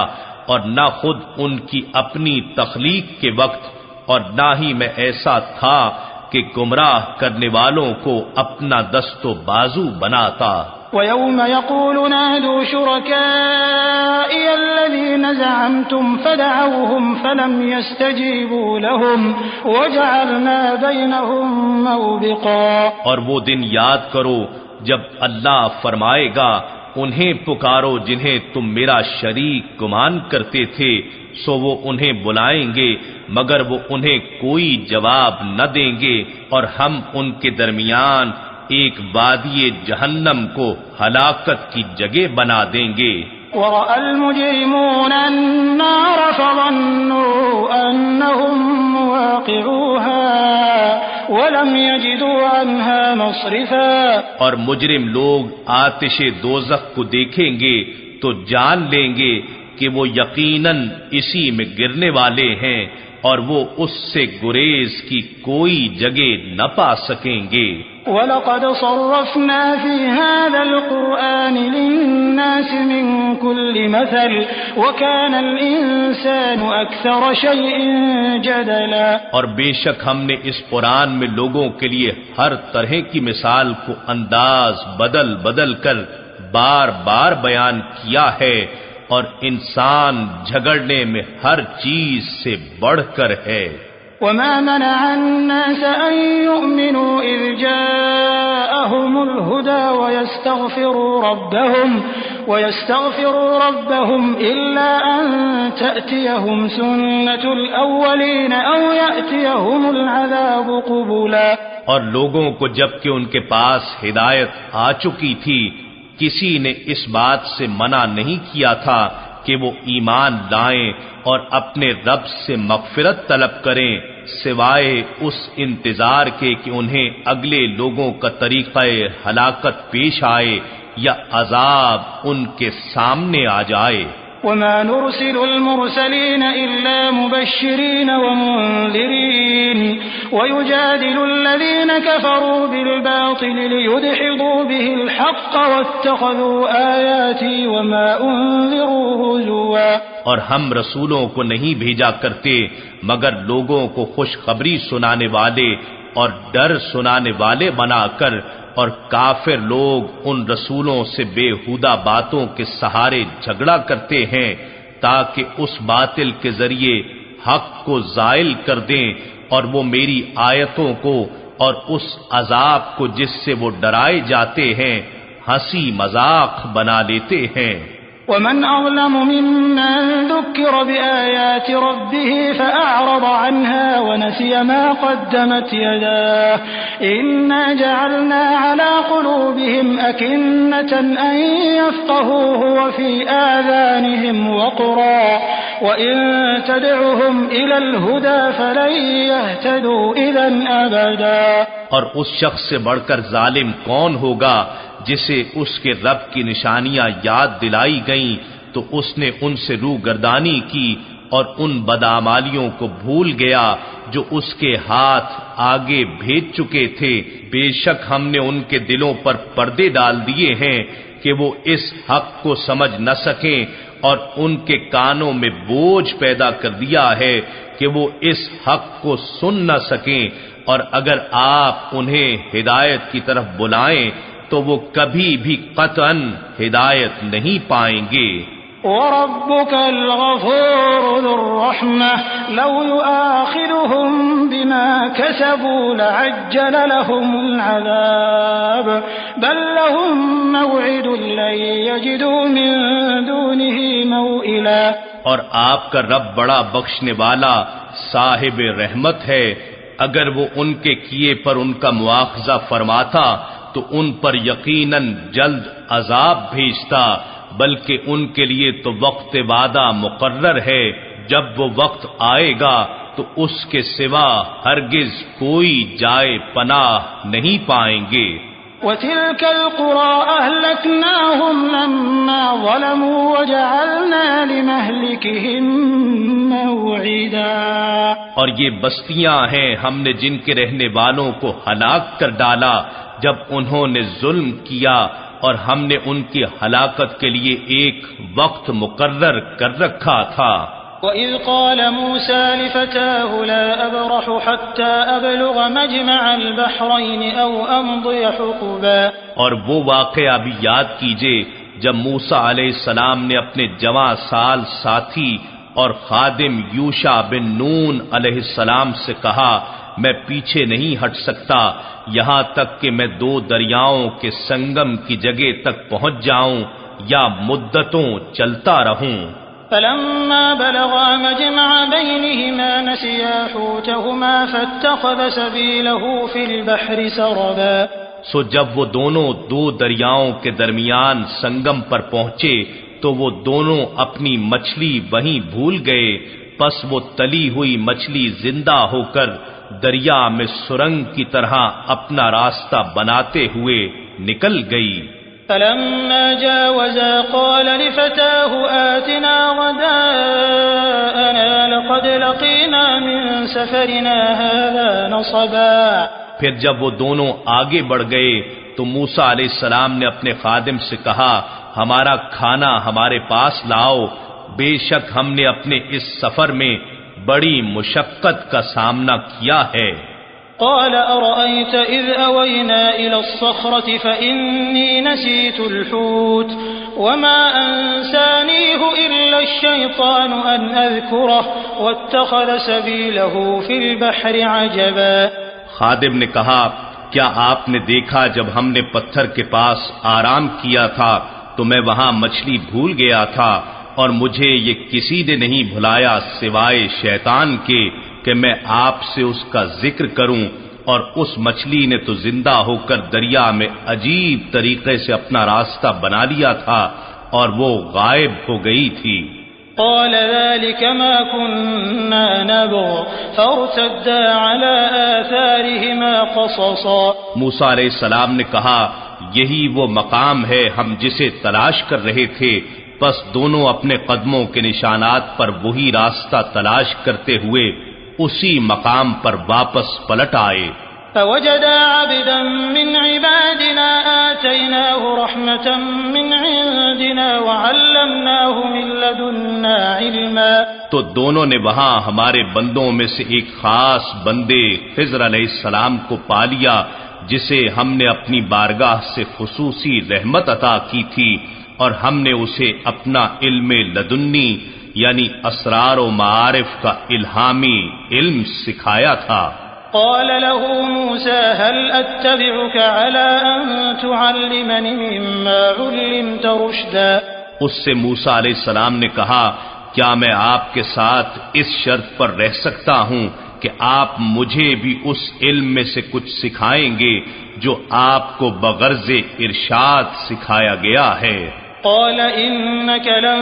S2: اور نہ خود ان کی اپنی تخلیق کے وقت، اور نہ ہی میں ایسا تھا کہ گمراہ کرنے والوں کو اپنا دست و بازو بناتا.
S1: وَيَوْمَ يَقُولُ نَادُوا شُرَكَائِيَ الَّذِينَ زَعَمْتُمْ فَدَعَوْهُمْ فَلَمْ يَسْتَجِيبُوا لَهُمْ وَجَعَلْنَا بَيْنَهُمْ مَوْبِقًا.
S2: اور وہ دن یاد کرو جب اللہ فرمائے گا انہیں پکارو جنہیں تم میرا شریک گمان کرتے تھے، سو وہ انہیں بلائیں گے مگر وہ انہیں کوئی جواب نہ دیں گے، اور ہم ان کے درمیان ایک وادی جہنم کو ہلاکت کی جگہ بنا دیں گے.
S1: وَرَأَى الْمُجْرِمُونَ النَّارَ فَظَنُّوا أَنَّهُمْ مُوَاقِعُوهَا وَلَمْ يَجِدُوا عَنْهَا مَصْرِفًا.
S2: اور مجرم لوگ آتش دوزخ کو دیکھیں گے تو جان لیں گے کہ وہ یقیناً اسی میں گرنے والے ہیں اور وہ اس سے گریز کی کوئی جگہ نہ پا سکیں گے.
S1: وَلَقَدْ صَرَّفْنَا فِي هَذَا الْقُرْآنِ لِلنَّاسِ مِنْ كُلِّ مَثَلٍ وَكَانَ الْإِنسَانُ أَكْثَرَ شَيْءٍ جَدَلًا.
S2: اور بے شک ہم نے اس قرآن میں لوگوں کے لیے ہر طرح کی مثال کو انداز بدل بدل کر بار بار بیان کیا ہے، اور انسان جھگڑنے میں ہر چیز سے بڑھ کر ہے.
S1: وَمَا مَنَعَ النَّاسَ أَن يُؤْمِنُوا إِذْ جَاءَهُمُ الْهُدَى وَيَسْتَغْفِرُوا رَبَّهُمْ إِلَّا أَن تَأْتِيَهُمْ سُنَّةُ الْأَوَّلِينَ أَوْ يَأْتِيَهُمُ الْعَذَابُ قُبُلًا.
S2: اور لوگوں کو جب کہ ان کے پاس ہدایت آ چکی تھی کسی نے اس بات سے منع نہیں کیا تھا کہ وہ ایمان لائیں اور اپنے رب سے مغفرت طلب کریں، سوائے اس انتظار کے کہ انہیں اگلے لوگوں کا طریقہ ہلاکت پیش آئے یا عذاب ان کے سامنے آ جائے.
S1: وَمَا نُرْسِلُ الْمُرْسَلِينَ إِلَّا مُبَشِّرِينَ وَمُنذِرِينَ وَيُجَادِلُ الَّذِينَ كَفَرُوا بِالْبَاطِلِ لِيُدْحِضُوا بِهِ الْحَقَّ وَاتَّخَذُوا آيَاتِي وَمَا أُنذِرُوا هُزُوًا.
S2: اور ہم رسولوں کو نہیں بھیجا کرتے مگر لوگوں کو خوشخبری سنانے والے اور ڈر سنانے والے بنا کر، اور کافر لوگ ان رسولوں سے بےہودہ باتوں کے سہارے جھگڑا کرتے ہیں تاکہ اس باطل کے ذریعے حق کو زائل کر دیں، اور وہ میری آیتوں کو اور اس عذاب کو جس سے وہ ڈرائے جاتے ہیں ہنسی مذاق بنا لیتے ہیں.
S1: وَمَنْ أَظْلَمُ مِمَّنْ ذُكِّرَ بِآيَاتِ رَبِّهِ فَأَعْرَضَ عَنْهَا وَنَسِيَ مَا قَدَّمَتْ يَدَاهُ إِنَّا جَعَلْنَا عَلَى قُلُوبِهِمْ أَكِنَّةً أَنْ يَفْقَهُوهُ وَفِي آذَانِهِمْ وَقْرًا وَإِنْ تَدْعُهُمْ إِلَى الْهُدَى فَلَنْ يَهْتَدُوا إِذًا أَبَدًا.
S2: اور اس شخص سے بڑھ کر ظالم کون ہوگا جسے اس کے رب کی نشانیاں یاد دلائی گئیں تو اس نے ان سے روگردانی کی اور ان بدعمالیوں کو بھول گیا جو اس کے ہاتھ آگے بھیج چکے تھے. بے شک ہم نے ان کے دلوں پر پردے ڈال دیے ہیں کہ وہ اس حق کو سمجھ نہ سکیں، اور ان کے کانوں میں بوجھ پیدا کر دیا ہے کہ وہ اس حق کو سن نہ سکیں، اور اگر آپ انہیں ہدایت کی طرف بلائیں تو وہ کبھی بھی قطعاً ہدایت نہیں پائیں گے.
S1: وَرَبُّكَ الْغَفُورُ ذُو الرَّحْمَةِ لَوْ يُؤَاخِذُهُم بِمَا كَسَبُوا لَعَجَّلَ لَهُمُ الْعَذَابَ بَل لَّهُم مَّوْعِدٌ لَّن يَجِدُوا مِن دُونِهِ مَوْئِلًا.
S2: اور آپ کا رب بڑا بخشنے والا صاحب رحمت ہے، اگر وہ ان کے کیے پر ان کا مواخذہ فرماتا تو ان پر یقیناً جلد عذاب بھیجتا، بلکہ ان کے لیے تو وقت وعدہ مقرر ہے، جب وہ وقت آئے گا تو اس کے سوا ہرگز کوئی جائے پناہ نہیں پائیں گے۔
S1: وَتِلْكَ الْقُرَىٰ أَهْلَكْنَاهُمْ لَمَّا ظَلَمُوا وَجَعَلْنَا لِمَهْلِكِهِم مَّوْعِدًا۔
S2: اور یہ بستیاں ہیں ہم نے جن کے رہنے والوں کو ہلاک کر ڈالا جب انہوں نے ظلم کیا، اور ہم نے ان کی ہلاکت کے لیے ایک وقت مقرر کر رکھا تھا۔
S1: وَإِذْ قَالَ مُوسَىٰ لِفَتَاهُ لَا أَبْرَحُ حَتَّىٰ أَبْلُغَ مَجْمَعَ الْبَحْرَيْنِ أَوْ أَمْضِيَ حُقُبًا۔
S2: اور وہ واقعہ بھی یاد کیجئے جب موسیٰ علیہ السلام نے اپنے جوان سال ساتھی اور خادم یوشع بن نون علیہ السلام سے کہا، میں پیچھے نہیں ہٹ سکتا یہاں تک کہ میں 2 دریاؤں کے سنگم کی جگہ تک پہنچ جاؤں یا مدتوں چلتا رہوں۔
S1: فَلَمَّا بَلَغَا مَجْمَعَ بَيْنِهِمَا نَسِيَا حُوتَهُمَا فَاتَّخَذَ سَبِيلَهُ فِي الْبَحْرِ سَرَبًا۔
S2: سو جب وہ دونوں 2 دریاؤں کے درمیان سنگم پر پہنچے تو وہ دونوں اپنی مچھلی وہیں بھول گئے، پس وہ تلی ہوئی مچھلی زندہ ہو کر دریا میں سرنگ کی طرح اپنا راستہ بناتے ہوئے نکل گئی۔
S1: فَلَمَّا جَاوَزَا قَالَ لِفَتَاهُ آتِنَا غَدَاءَنَا لَقَدْ لَقِينَا مِن سَفَرِنَا هَٰذَا نَصَبًا۔
S2: پھر جب وہ دونوں آگے بڑھ گئے تو موسیٰ علیہ السلام نے اپنے خادم سے کہا، ہمارا کھانا ہمارے پاس لاؤ، بے شک ہم نے اپنے اس سفر میں بڑی مشقت کا سامنا کیا ہے۔
S1: قال أرأيت إذ أوينا إلى الصخرة فإني نسيت الحوت وما أنسانيه إلا الشيطان أن أذكره واتخذ سبيله في البحر عجبا۔
S2: خادم نے کہا، کیا آپ نے دیکھا جب ہم نے پتھر کے پاس آرام کیا تھا تو میں وہاں مچھلی بھول گیا تھا، اور مجھے یہ کسی نے نہیں بھلایا سوائے شیطان کے کہ میں آپ سے اس کا ذکر کروں، اور اس مچھلی نے تو زندہ ہو کر دریا میں عجیب طریقے سے اپنا راستہ بنا لیا تھا اور وہ غائب ہو گئی تھی۔
S1: قال ذلك ما كنا نبغ فارتدا على آثارهما قصصا۔
S2: موسیٰ علیہ السلام نے کہا، یہی وہ مقام ہے ہم جسے تلاش کر رہے تھے، بس دونوں اپنے قدموں کے نشانات پر وہی راستہ تلاش کرتے ہوئے اسی مقام پر واپس پلٹ آئے۔
S1: فوجدا عبدا من عبادنا آتيناه رحمة من عندنا وعلمناه من لدنا علما۔
S2: تو دونوں نے وہاں ہمارے بندوں میں سے ایک خاص بندے خضر علیہ السلام کو پا لیا، جسے ہم نے اپنی بارگاہ سے خصوصی رحمت عطا کی تھی، اور ہم نے اسے اپنا علم لدنی یعنی اسرار و معارف کا الہامی علم سکھایا تھا۔
S1: قال له موسى هل أتبعك على أن تعلمني مما علمت رشدا۔
S2: اس سے موسیٰ علیہ السلام نے کہا، کیا میں آپ کے ساتھ اس شرط پر رہ سکتا ہوں کہ آپ مجھے بھی اس علم میں سے کچھ سکھائیں گے جو آپ کو بغرض ارشاد سکھایا گیا ہے؟
S1: قال إنك لن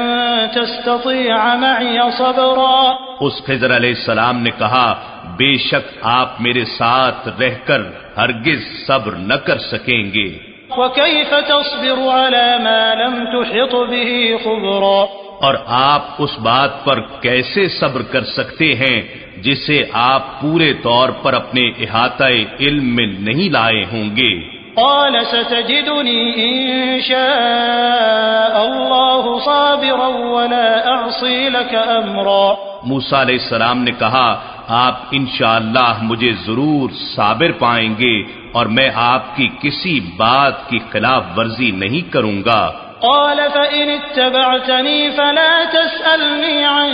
S1: تستطيع معي صبرا۔
S2: اس خضر علیہ السلام نے کہا، بے شک آپ میرے ساتھ رہ کر ہرگز صبر نہ کر سکیں گے۔
S1: وكيف تصبر على ما لم تحط به خبرا۔
S2: اور آپ اس بات پر کیسے صبر کر سکتے ہیں جسے آپ پورے طور پر اپنے احاطہ علم میں نہیں لائے ہوں گے؟
S1: قال ستجدني إن شاء الله صابرا ولا أعصي لك أمرا۔
S2: موسیٰ علیہ السلام نے کہا، آپ انشاءاللہ مجھے ضرور صابر پائیں گے اور میں آپ کی کسی بات کی خلاف ورزی نہیں کروں گا۔
S1: قال فإن اتبعتني فلا تسألني عن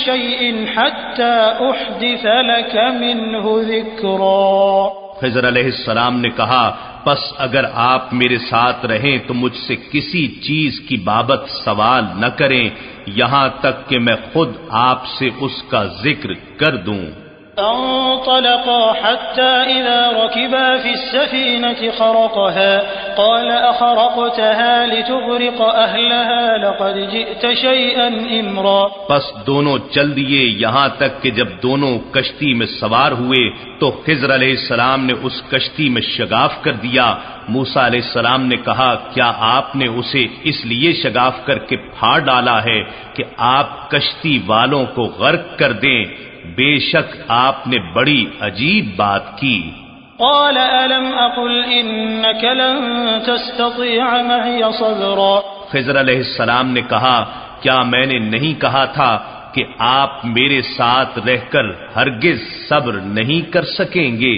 S1: شيء حتى أحدث لك منه ذكرا۔
S2: خضر علیہ السلام نے کہا، پس اگر آپ میرے ساتھ رہیں تو مجھ سے کسی چیز کی بابت سوال نہ کریں یہاں تک کہ میں خود آپ سے اس کا ذکر کر دوں۔
S1: فانطلقا حتى إذا ركبا في السفينة خرقها قال أخرقتها لتغرق أهلها لقد جئت شيئا إمرا.
S2: پس دونوں چل دیے یہاں تک کہ جب دونوں کشتی میں سوار ہوئے تو خضر علیہ السلام نے اس کشتی میں شگاف کر دیا. موسیٰ علیہ السلام نے کہا کیا آپ نے اسے اس لیے شگاف کر کے پھاڑ ڈالا ہے کہ آپ کشتی والوں کو غرق کر دیں؟ بے شک آپ نے بڑی عجیب بات کی.
S1: قال ألم أقل إنك لن تستطيع معي صبرا.
S2: خضر علیہ السلام نے کہا کیا میں نے نہیں کہا تھا کہ آپ میرے ساتھ رہ کر ہرگز صبر نہیں کر سکیں گے؟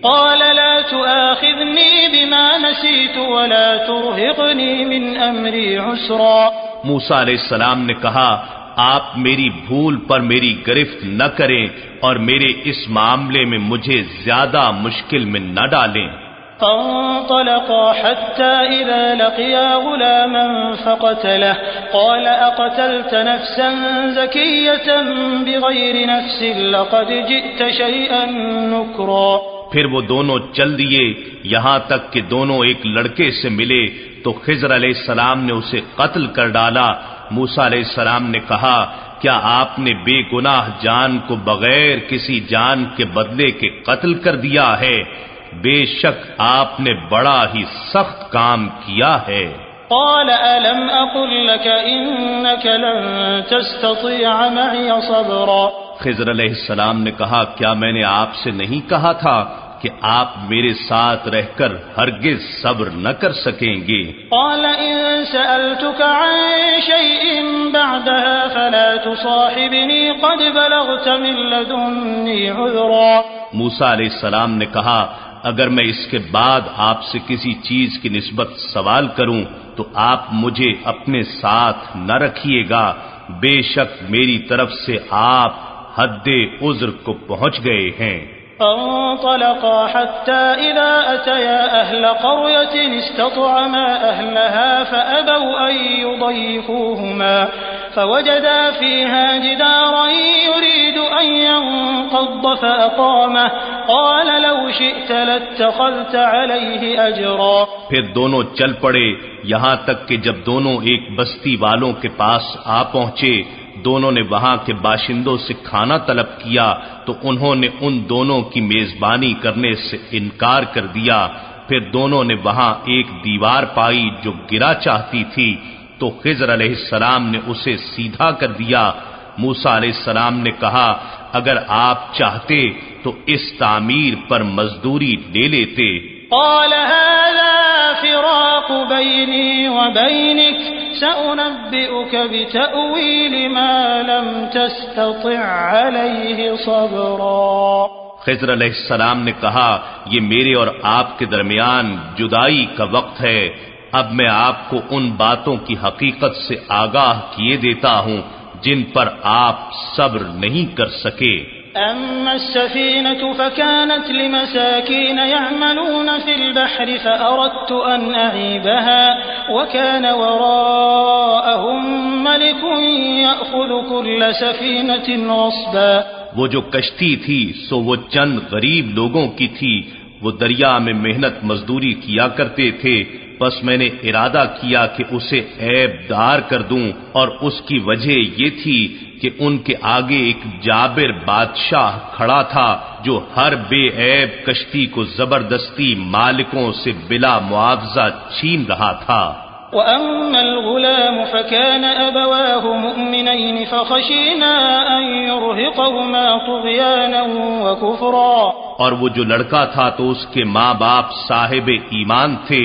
S1: قال لا تؤاخذني بما نسيت ولا ترهقني من أمري عسرا.
S2: موسیٰ علیہ السلام نے کہا آپ میری بھول پر میری گرفت نہ کریں اور میرے اس معاملے میں مجھے زیادہ مشکل میں نہ ڈالیں.
S1: فانطلقا حتى إذا لقيا غلاما فقتله قال أقتلت نفسا زكية بغير نفس لقد جئت شيئا نكرا.
S2: پھر وہ دونوں چل دیے یہاں تک کہ دونوں ایک لڑکے سے ملے تو خضر علیہ السلام نے اسے قتل کر ڈالا. موسیٰ علیہ السلام نے کہا کیا آپ نے بے گناہ جان کو بغیر کسی جان کے بدلے کے قتل کر دیا ہے؟ بے شک آپ نے بڑا ہی سخت کام کیا ہے.
S1: قال ألم أقل لك إنك لن تستطيع معي صبرا.
S2: خضر علیہ السلام نے کہا کیا میں نے آپ سے نہیں کہا تھا کہ آپ میرے ساتھ رہ کر ہرگز صبر نہ کر سکیں گے؟
S1: قال إن سألتك عن شيء بعدها فلا تصاحبني قد بلغت من لدني عذرا.
S2: موسیٰ علیہ السلام نے کہا اگر میں اس کے بعد آپ سے کسی چیز کی نسبت سوال کروں تو آپ مجھے اپنے ساتھ نہ رکھیے گا. بے شک میری طرف سے آپ حد عذر کو پہنچ گئے ہیں.
S1: فانطلقا حتى إذا أتيا أهل قرية استطعما أهلها فأبوا أن يضيفوهما فوجدا فيها جدارا يريد أن ينقض فأقامه قال لو شئت لاتخذت عليه أجرا.
S2: پھر دونوں چل پڑے یہاں تک کہ جب دونوں ایک بستی والوں کے پاس آ پہنچے دونوں نے وہاں کے باشندوں سے کھانا طلب کیا تو انہوں نے ان دونوں کی میزبانی کرنے سے انکار کر دیا. پھر دونوں نے وہاں ایک دیوار پائی جو گرا چاہتی تھی تو خضر علیہ السلام نے اسے سیدھا کر دیا. موسیٰ علیہ السلام نے کہا اگر آپ چاہتے تو اس تعمیر پر مزدوری لے لیتے.
S1: قال هذا فراق بيني وبينك سأنبئك بتأويل ما لم تستطع عليه صبرا.
S2: خضر علیہ السلام نے کہا یہ میرے اور آپ کے درمیان جدائی کا وقت ہے. اب میں آپ کو ان باتوں کی حقیقت سے آگاہ کیے دیتا ہوں جن پر آپ صبر نہیں کر سکے.
S1: أما السفينة فكانت لمساكين يعملون في البحر فأردت أن أعيبها وكان وراءهم ملك يأخذ كل سفينة غصبا.
S2: وہ جو کشتی تھی سو وہ چند غریب لوگوں کی تھی. وہ دریا میں محنت مزدوری کیا کرتے تھے. بس میں نے ارادہ کیا کہ اسے عیب دار کر دوں اور اس کی وجہ یہ تھی کہ ان کے آگے ایک جابر بادشاہ کھڑا تھا جو ہر بے عیب کشتی کو زبردستی مالکوں سے بلا معاوضہ چھین رہا تھا.
S1: وَأَمَّا الْغُلَامُ فَكَانَ أَبَوَاهُ مُؤْمِنَيْنِ فَخَشِينَا أَن يُرْهِقَهُمَا طُغْيَانًا وَكُفْرًا.
S2: اور وہ جو لڑکا تھا تو اس کے ماں باپ صاحب ایمان تھے.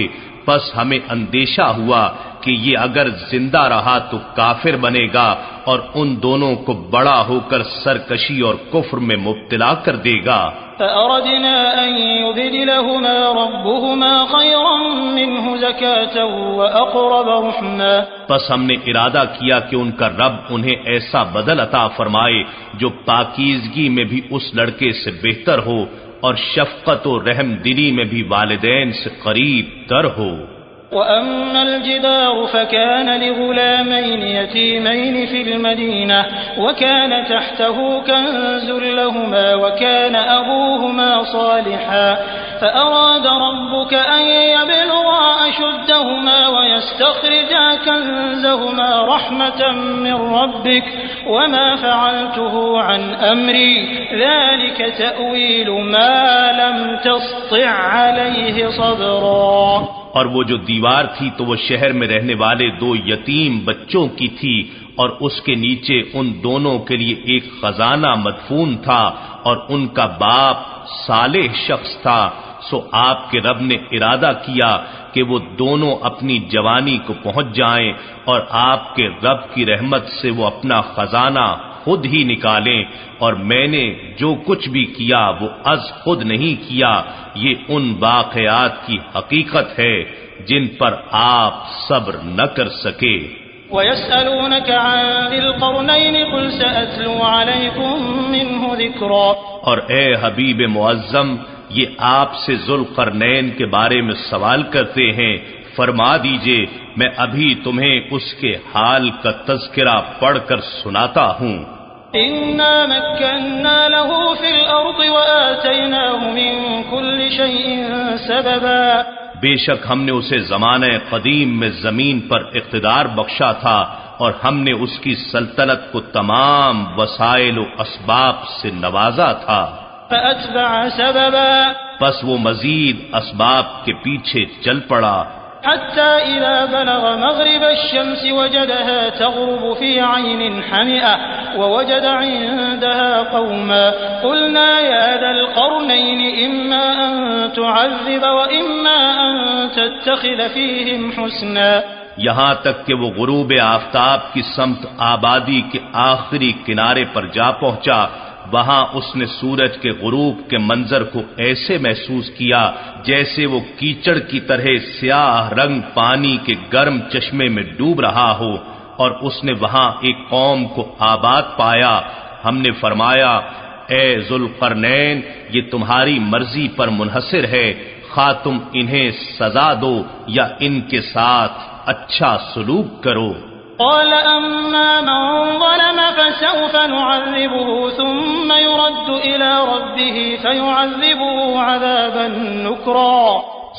S2: بس ہمیں اندیشہ ہوا کہ یہ اگر زندہ رہا تو کافر بنے گا اور ان دونوں کو بڑا ہو کر سرکشی اور کفر میں مبتلا کر دے گا.
S1: فأردنا أن يبدلهما ربهما خيرا منه زكاة وأقرب رحما.
S2: بس ہم نے ارادہ کیا کہ ان کا رب انہیں ایسا بدل عطا فرمائے جو پاکیزگی میں بھی اس لڑکے سے بہتر ہو اور شفقت و رحم دلی میں بھی والدین سے قریب تر ہو.
S1: وأما الجدار فكان لغلامين يتيمين في المدينة وكان تحته كنز لهما وكان أبوهما صالحا فأراد ربك أن يبلغا أشدهما ويستخرجا كنزهما رحمة من ربك وما فعلته عن أمري ذلك تأويل ما لم تسطع عليه صبرا.
S2: اور وہ جو دیوار تھی تو وہ شہر میں رہنے والے 2 یتیم بچوں کی تھی، اور اس کے نیچے ان دونوں کے لیے ایک خزانہ مدفون تھا، اور ان کا باپ صالح شخص تھا. سو آپ کے رب نے ارادہ کیا کہ وہ دونوں اپنی جوانی کو پہنچ جائیں، اور آپ کے رب کی رحمت سے وہ اپنا خزانہ خود ہی نکالیں. اور میں نے جو کچھ بھی کیا وہ از خود نہیں کیا، یہ ان واقعات کی حقیقت ہے جن پر آپ صبر نہ کر سکے.
S1: وَيَسْأَلُونَكَ عَنِ ذِي الْقَرْنَيْنِ قُلْ سَأَتْلُو عَلَيْكُمْ مِنْهُ ذِكْرًا.
S2: اور اے حبیب معظم، یہ آپ سے ذوالقرنین کے بارے میں سوال کرتے ہیں، فرما دیجئے میں ابھی تمہیں اس کے حال کا تذکرہ پڑھ کر سناتا ہوں.
S1: إِنَّا مَكَّنَّا لَهُ فِي الْأَرْضِ وَآتَيْنَاهُ مِنْ كُلِّ شَيْءٍ سَبَبًا.
S2: بے شک ہم نے اسے زمانہ قدیم میں زمین پر اقتدار بخشا تھا، اور ہم نے اس کی سلطنت کو تمام وسائل و اسباب سے نوازا تھا.
S1: فأتبع سببا.
S2: پس وہ مزید اسباب کے پیچھے چل پڑا.
S1: حتى إذا بلغ مغرب الشمس وجدها تغرب في عين حمئة ووجد عندها قوما قلنا يا ذا القرنين إما أن تعذب وإما أن تتخذ فيهم حسنا.
S2: یہاں تک کہ وہ غروب آفتاب کی سمت آبادی کے آخری کنارے پر جا پہنچا. وہاں اس نے سورج کے غروب کے منظر کو ایسے محسوس کیا جیسے وہ کیچڑ کی طرح سیاہ رنگ پانی کے گرم چشمے میں ڈوب رہا ہو، اور اس نے وہاں ایک قوم کو آباد پایا. ہم نے فرمایا اے ذوالقرنین، یہ تمہاری مرضی پر منحصر ہے، خواہ تم انہیں سزا دو یا ان کے ساتھ اچھا سلوک کرو.
S1: قال أما من ظلم فسوف نعذبه ثم يرد إلى ربه فيعذبه عذابا نكرا.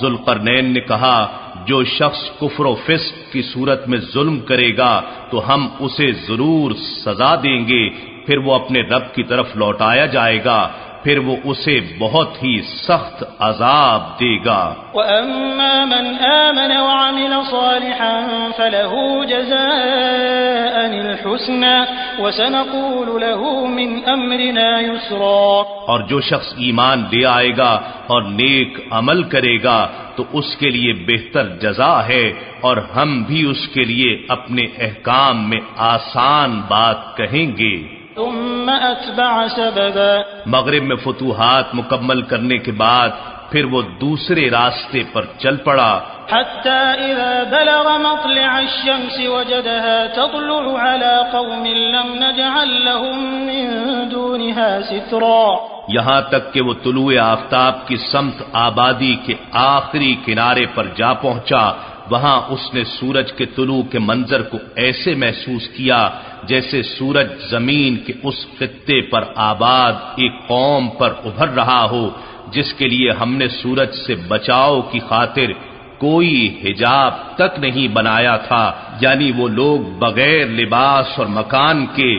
S2: ذوالقرنین نے کہا جو شخص کفر و فسق کی صورت میں ظلم کرے گا تو ہم اسے ضرور سزا دیں گے، پھر وہ اپنے رب کی طرف لوٹایا جائے گا، پھر وہ اسے بہت ہی سخت عذاب دے گا.
S1: وَأَمَّا مَنْ آمَنَ وَعَمِلَ صَالِحًا فَلَهُ جَزَاءً الْحُسْنَى وَسَنَقُولُ لَهُ مِنْ أَمْرِنَا يُسْرًا. اور جو شخص ایمان لے آئے گا اور نیک عمل کرے گا تو اس کے لیے بہتر جزا ہے، اور ہم بھی اس کے لیے اپنے احکام میں آسان بات کہیں گے. ثم أتبع سببا.
S2: مغرب میں فتوحات مکمل کرنے کے بعد پھر وہ دوسرے راستے پر چل پڑا.
S1: حتى إذا بلغ مطلع الشمس وجدها تطلع على قوم لم نجعل لهم من دونها سترا.
S2: یہاں تک کہ وہ طلوع آفتاب کی سمت آبادی کے آخری کنارے پر جا پہنچا. وہاں اس نے سورج کے طلوع کے منظر کو ایسے محسوس کیا جیسے سورج زمین کے اس خطے پر آباد ایک قوم پر ابھر رہا ہو جس کے لیے ہم نے سورج سے بچاؤ کی خاطر کوئی حجاب تک نہیں بنایا تھا، یعنی وہ لوگ بغیر لباس اور مکان کے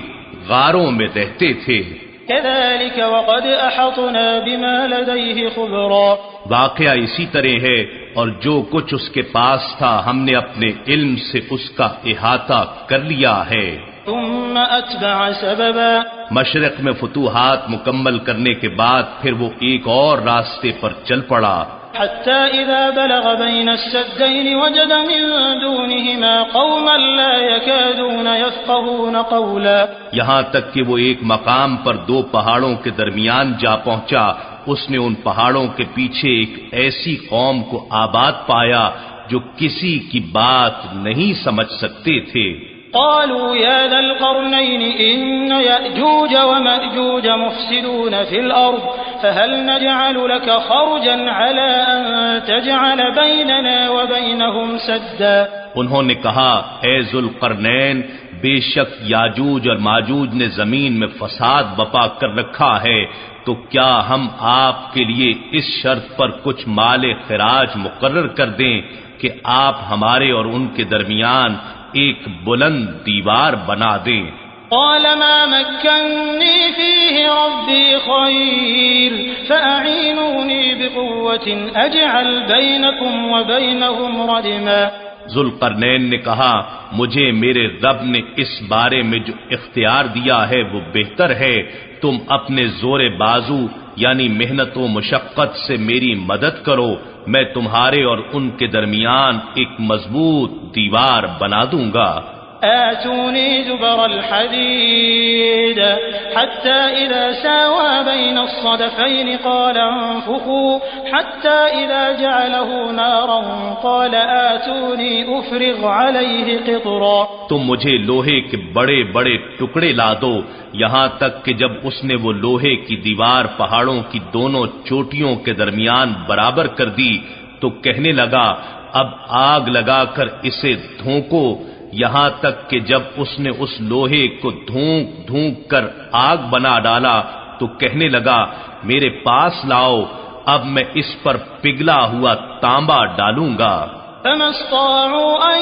S2: غاروں میں رہتے تھے.
S1: كذلك وقد أحطنا بما لديه خبرا.
S2: واقعہ اسی طرح ہے، اور جو کچھ اس کے پاس تھا ہم نے اپنے علم سے اس کا احاطہ کر لیا ہے.
S1: ثم أتبع سببا.
S2: مشرق میں فتوحات مکمل کرنے کے بعد پھر وہ ایک اور راستے پر چل پڑا.
S1: حتى إذا بلغ بين السدين وجد من دونهما قوما لا يكادون يفقهون قولا.
S2: یہاں تک کہ وہ ایک مقام پر 2 پہاڑوں کے درمیان جا پہنچا. اس نے ان پہاڑوں کے پیچھے ایک ایسی قوم کو آباد پایا جو کسی کی بات نہیں سمجھ سکتے تھے.
S1: قالوا يا ذا القرنين إن يأجوج ومأجوج مفسدون في الأرض فهل نجعل لك خرجا على أن تجعل بيننا وبينهم سدا.
S2: انہوں نے کہا اے ذوالقرنین بے شک یاجوج اور ماجوج نے زمین میں فساد بپا کر رکھا ہے، تو کیا ہم آپ کے لیے اس شرط پر کچھ مال خراج مقرر کر دیں کہ آپ ہمارے اور ان کے درمیان ایک بلند دیوار بنا دیں.
S1: قال ما مكنني فيه ربي خير فأعينوني بقوة أجعل بينكم وبينهم ردما.
S2: ذوالقرنین نے کہا مجھے میرے رب نے اس بارے میں جو اختیار دیا ہے وہ بہتر ہے، تم اپنے زور بازو یعنی محنت و مشقت سے میری مدد کرو، میں تمہارے اور ان کے درمیان ایک مضبوط دیوار بنا دوں گا.
S1: آتوني زبر الحديد حتى إذا ساوى بين الصدفين قال انفخوا حتى إذا جعله نارا قال آتوني أفرغ عليه قطرا.
S2: تم مجھے لوہے کے بڑے بڑے ٹکڑے لا دو، یہاں تک کہ جب اس نے وہ لوہے کی دیوار پہاڑوں کی دونوں چوٹیوں کے درمیان برابر کر دی تو کہنے لگا اب آگ لگا کر اسے دھونکو، یہاں تک کہ جب اس نے اس لوہے کو دھونک دھونک کر آگ بنا ڈالا تو کہنے لگا میرے پاس لاؤ، اب میں اس پر پگھلا ہوا تانبا ڈالوں گا.
S1: فما استطاعوا أن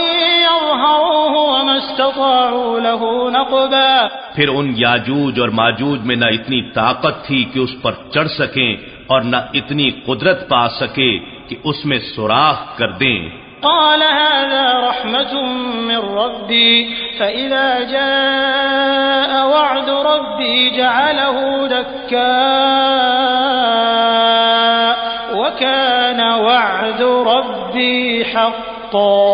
S1: يظهروه وما استطاعوا له نقبا.
S2: پھر ان یاجوج اور ماجوج میں نہ اتنی طاقت تھی کہ اس پر چڑھ سکیں اور نہ اتنی قدرت پا سکے کہ اس میں سوراخ کر دیں.
S1: قال هذا رحمة من ربي فإذا جاء وعد ربي جعله دكاء وكان وعد ربي حقا.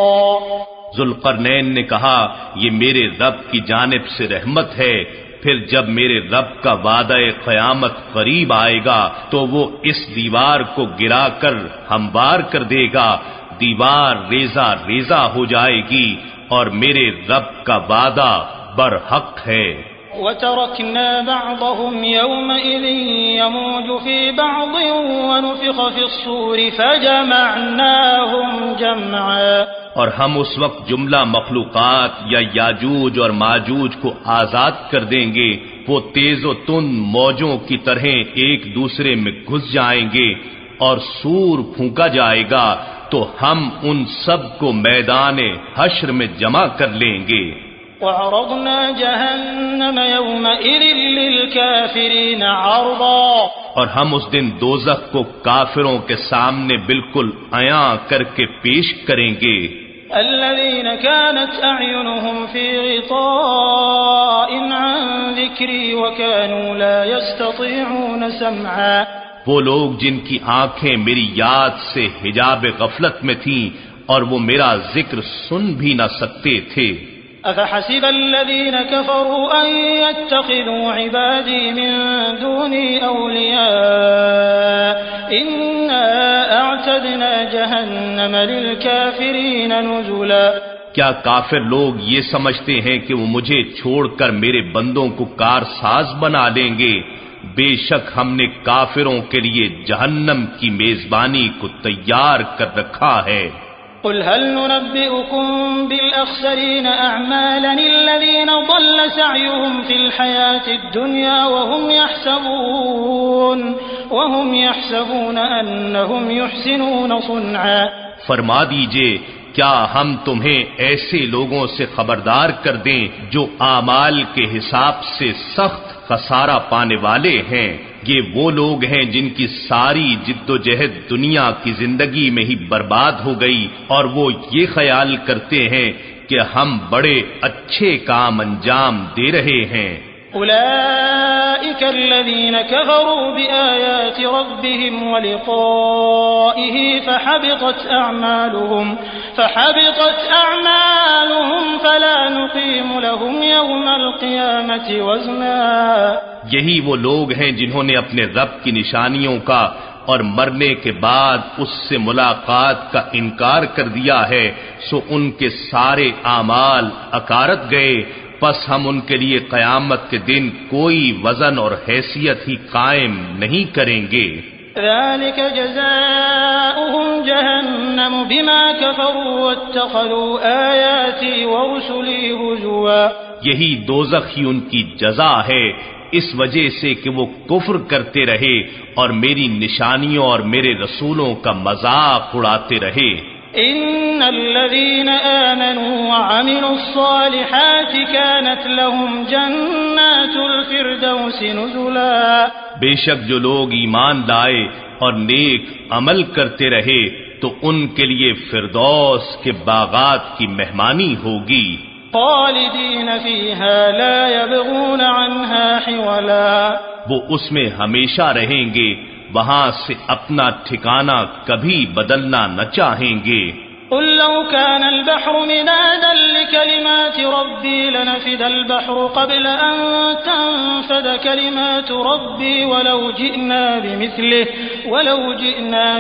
S2: ذوالقرنین نے کہا یہ میرے رب کی جانب سے رحمت ہے، پھر جب میرے رب کا وعدہ قیامت قریب آئے گا تو وہ اس دیوار کو گرا کر ہموار کر دے گا، دیوار ریزہ ریزہ ہو جائے گی اور میرے رب کا وعدہ برحق ہے.
S1: وَتَرَكْنَا بَعْضَهُمْ يَوْمَئِذٍ يَمُوجُ فِي بَعْضٍ وَنُفِخَ فِي الصُّورِ فَجَمَعْنَاهُمْ جَمْعًا.
S2: اور ہم اس وقت جملہ مخلوقات یا یاجوج اور ماجوج کو آزاد کر دیں گے، وہ تیز و تند موجوں کی طرح ایک دوسرے میں گھس جائیں گے اور سور پھونکا جائے گا تو ہم ان سب کو میدان حشر میں جمع کر لیں گے.
S1: وعرضنا جہنم یومئذ للکافرین عرضا.
S2: اور ہم اس دن دوزخ کو کافروں کے سامنے بالکل عیاں کر کے پیش کریں گے.
S1: الذين كانت أعينهم في غطاء عن ذكري وكانوا لا يستطيعون سمعا.
S2: وہ لوگ جن کی آنکھیں میری یاد سے حجاب غفلت میں تھیں اور وہ میرا ذکر سن بھی نہ سکتے تھے.
S1: أفحسب الذين كفروا أن يتخذوا عبادي من دوني أولياء إنا أعتدنا جهنم للكافرين نزلا.
S2: کیا کافر لوگ یہ سمجھتے ہیں کہ وہ مجھے چھوڑ کر میرے بندوں کو کارساز بنا لیں گے؟ بے شک ہم نے کافروں کے لیے جہنم کی میزبانی کو تیار کر رکھا ہے.
S1: قل هل ننبئكم بالأخسرين أعمالا الذين ضل سعيهم في الحياة الدنيا وهم يحسبون أنهم يحسنون صنعا.
S2: فرما دیجئے کیا ہم تمہیں ایسے لوگوں سے خبردار کر دیں جو اعمال کے حساب سے سخت خسارہ پانے والے ہیں؟ یہ وہ لوگ ہیں جن کی ساری جد و جہد دنیا کی زندگی میں ہی برباد ہو گئی اور وہ یہ خیال کرتے ہیں کہ ہم بڑے اچھے کام انجام دے رہے ہیں.
S1: أولئك الذين كفروا بآيات ربهم ولقائه فحبطت أعمالهم فلا نقيم لهم يوم القيامة وزنا.
S2: یہی وہ لوگ ہیں جنہوں نے اپنے رب کی نشانیوں کا اور مرنے کے بعد اس سے ملاقات کا انکار کر دیا ہے، سو ان کے سارے اعمال اکارت گئے، پس ہم ان کے لیے قیامت کے دن کوئی وزن اور حیثیت ہی قائم نہیں کریں گے۔
S1: ذلك جزاؤهم جهنم بما كفروا واتخذوا آياتي ورسلي هزوا۔
S2: یہی دوزخ ہی ان کی جزا ہے، اس وجہ سے کہ وہ کفر کرتے رہے اور میری نشانیوں اور میرے رسولوں کا مذاق اڑاتے رہے۔
S1: ان الذين آمنوا وعملوا الصالحات كانت لهم جنات الفردوس نزلا۔
S2: بے شک جو لوگ ایمان لائے اور نیک عمل کرتے رہے تو ان کے لیے فردوس کے باغات کی مہمانی ہوگی۔
S1: خالدین فیہا لا یبغون عنہا حولا۔
S2: وہ اس میں ہمیشہ رہیں گے، وہاں سے اپنا ٹھکانہ کبھی بدلنا نہ چاہیں گے۔
S1: قل لو كان البحر مدادا لكلمات ربي لنفد البحر قبل أن تنفد كلمات ربي ولو جئنا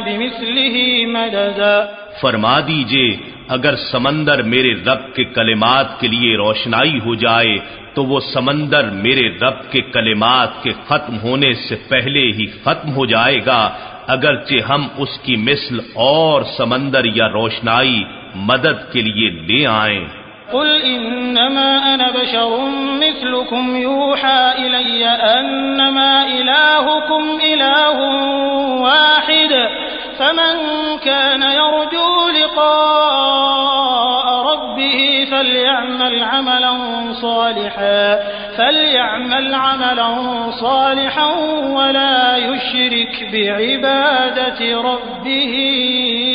S1: بمثله مددا۔
S2: فرما دیجئے اگر سمندر میرے رب کے کلمات کے لیے روشنائی ہو جائے تو وہ سمندر میرے رب کے کلمات کے ختم ہونے سے پہلے ہی ختم ہو جائے گا، اگرچہ ہم اس کی مثل اور سمندر یا روشنائی مدد کے لیے لے آئیں۔
S1: قل انما انا بشر مثلكم يوحى الي انما الهكم اله واحد فمن كان يرجو لقاء ربه فليعمل عملا صالحا ولا يشرك بعبادة ربه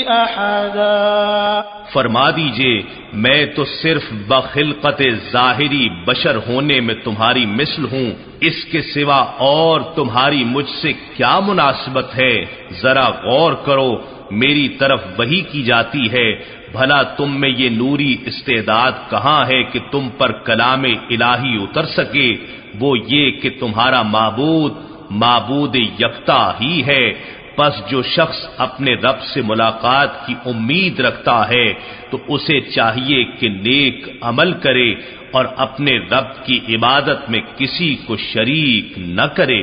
S1: احدا۔
S2: فرما دیجئے میں تو صرف بخلقت ظاہری بشر ہونے میں تمہاری مثل ہوں، اس کے سوا اور تمہاری مجھ سے کیا مناسبت ہے؟ ذرا غور کرو، میری طرف وحی کی جاتی ہے، بھلا تم میں یہ نوری استعداد کہاں ہے کہ تم پر کلام الہی اتر سکے؟ وہ یہ کہ تمہارا معبود یکتا ہی ہے۔ پس جو شخص اپنے رب سے ملاقات کی امید رکھتا ہے تو اسے چاہیے کہ نیک عمل کرے اور اپنے رب کی عبادت میں کسی کو شریک نہ کرے۔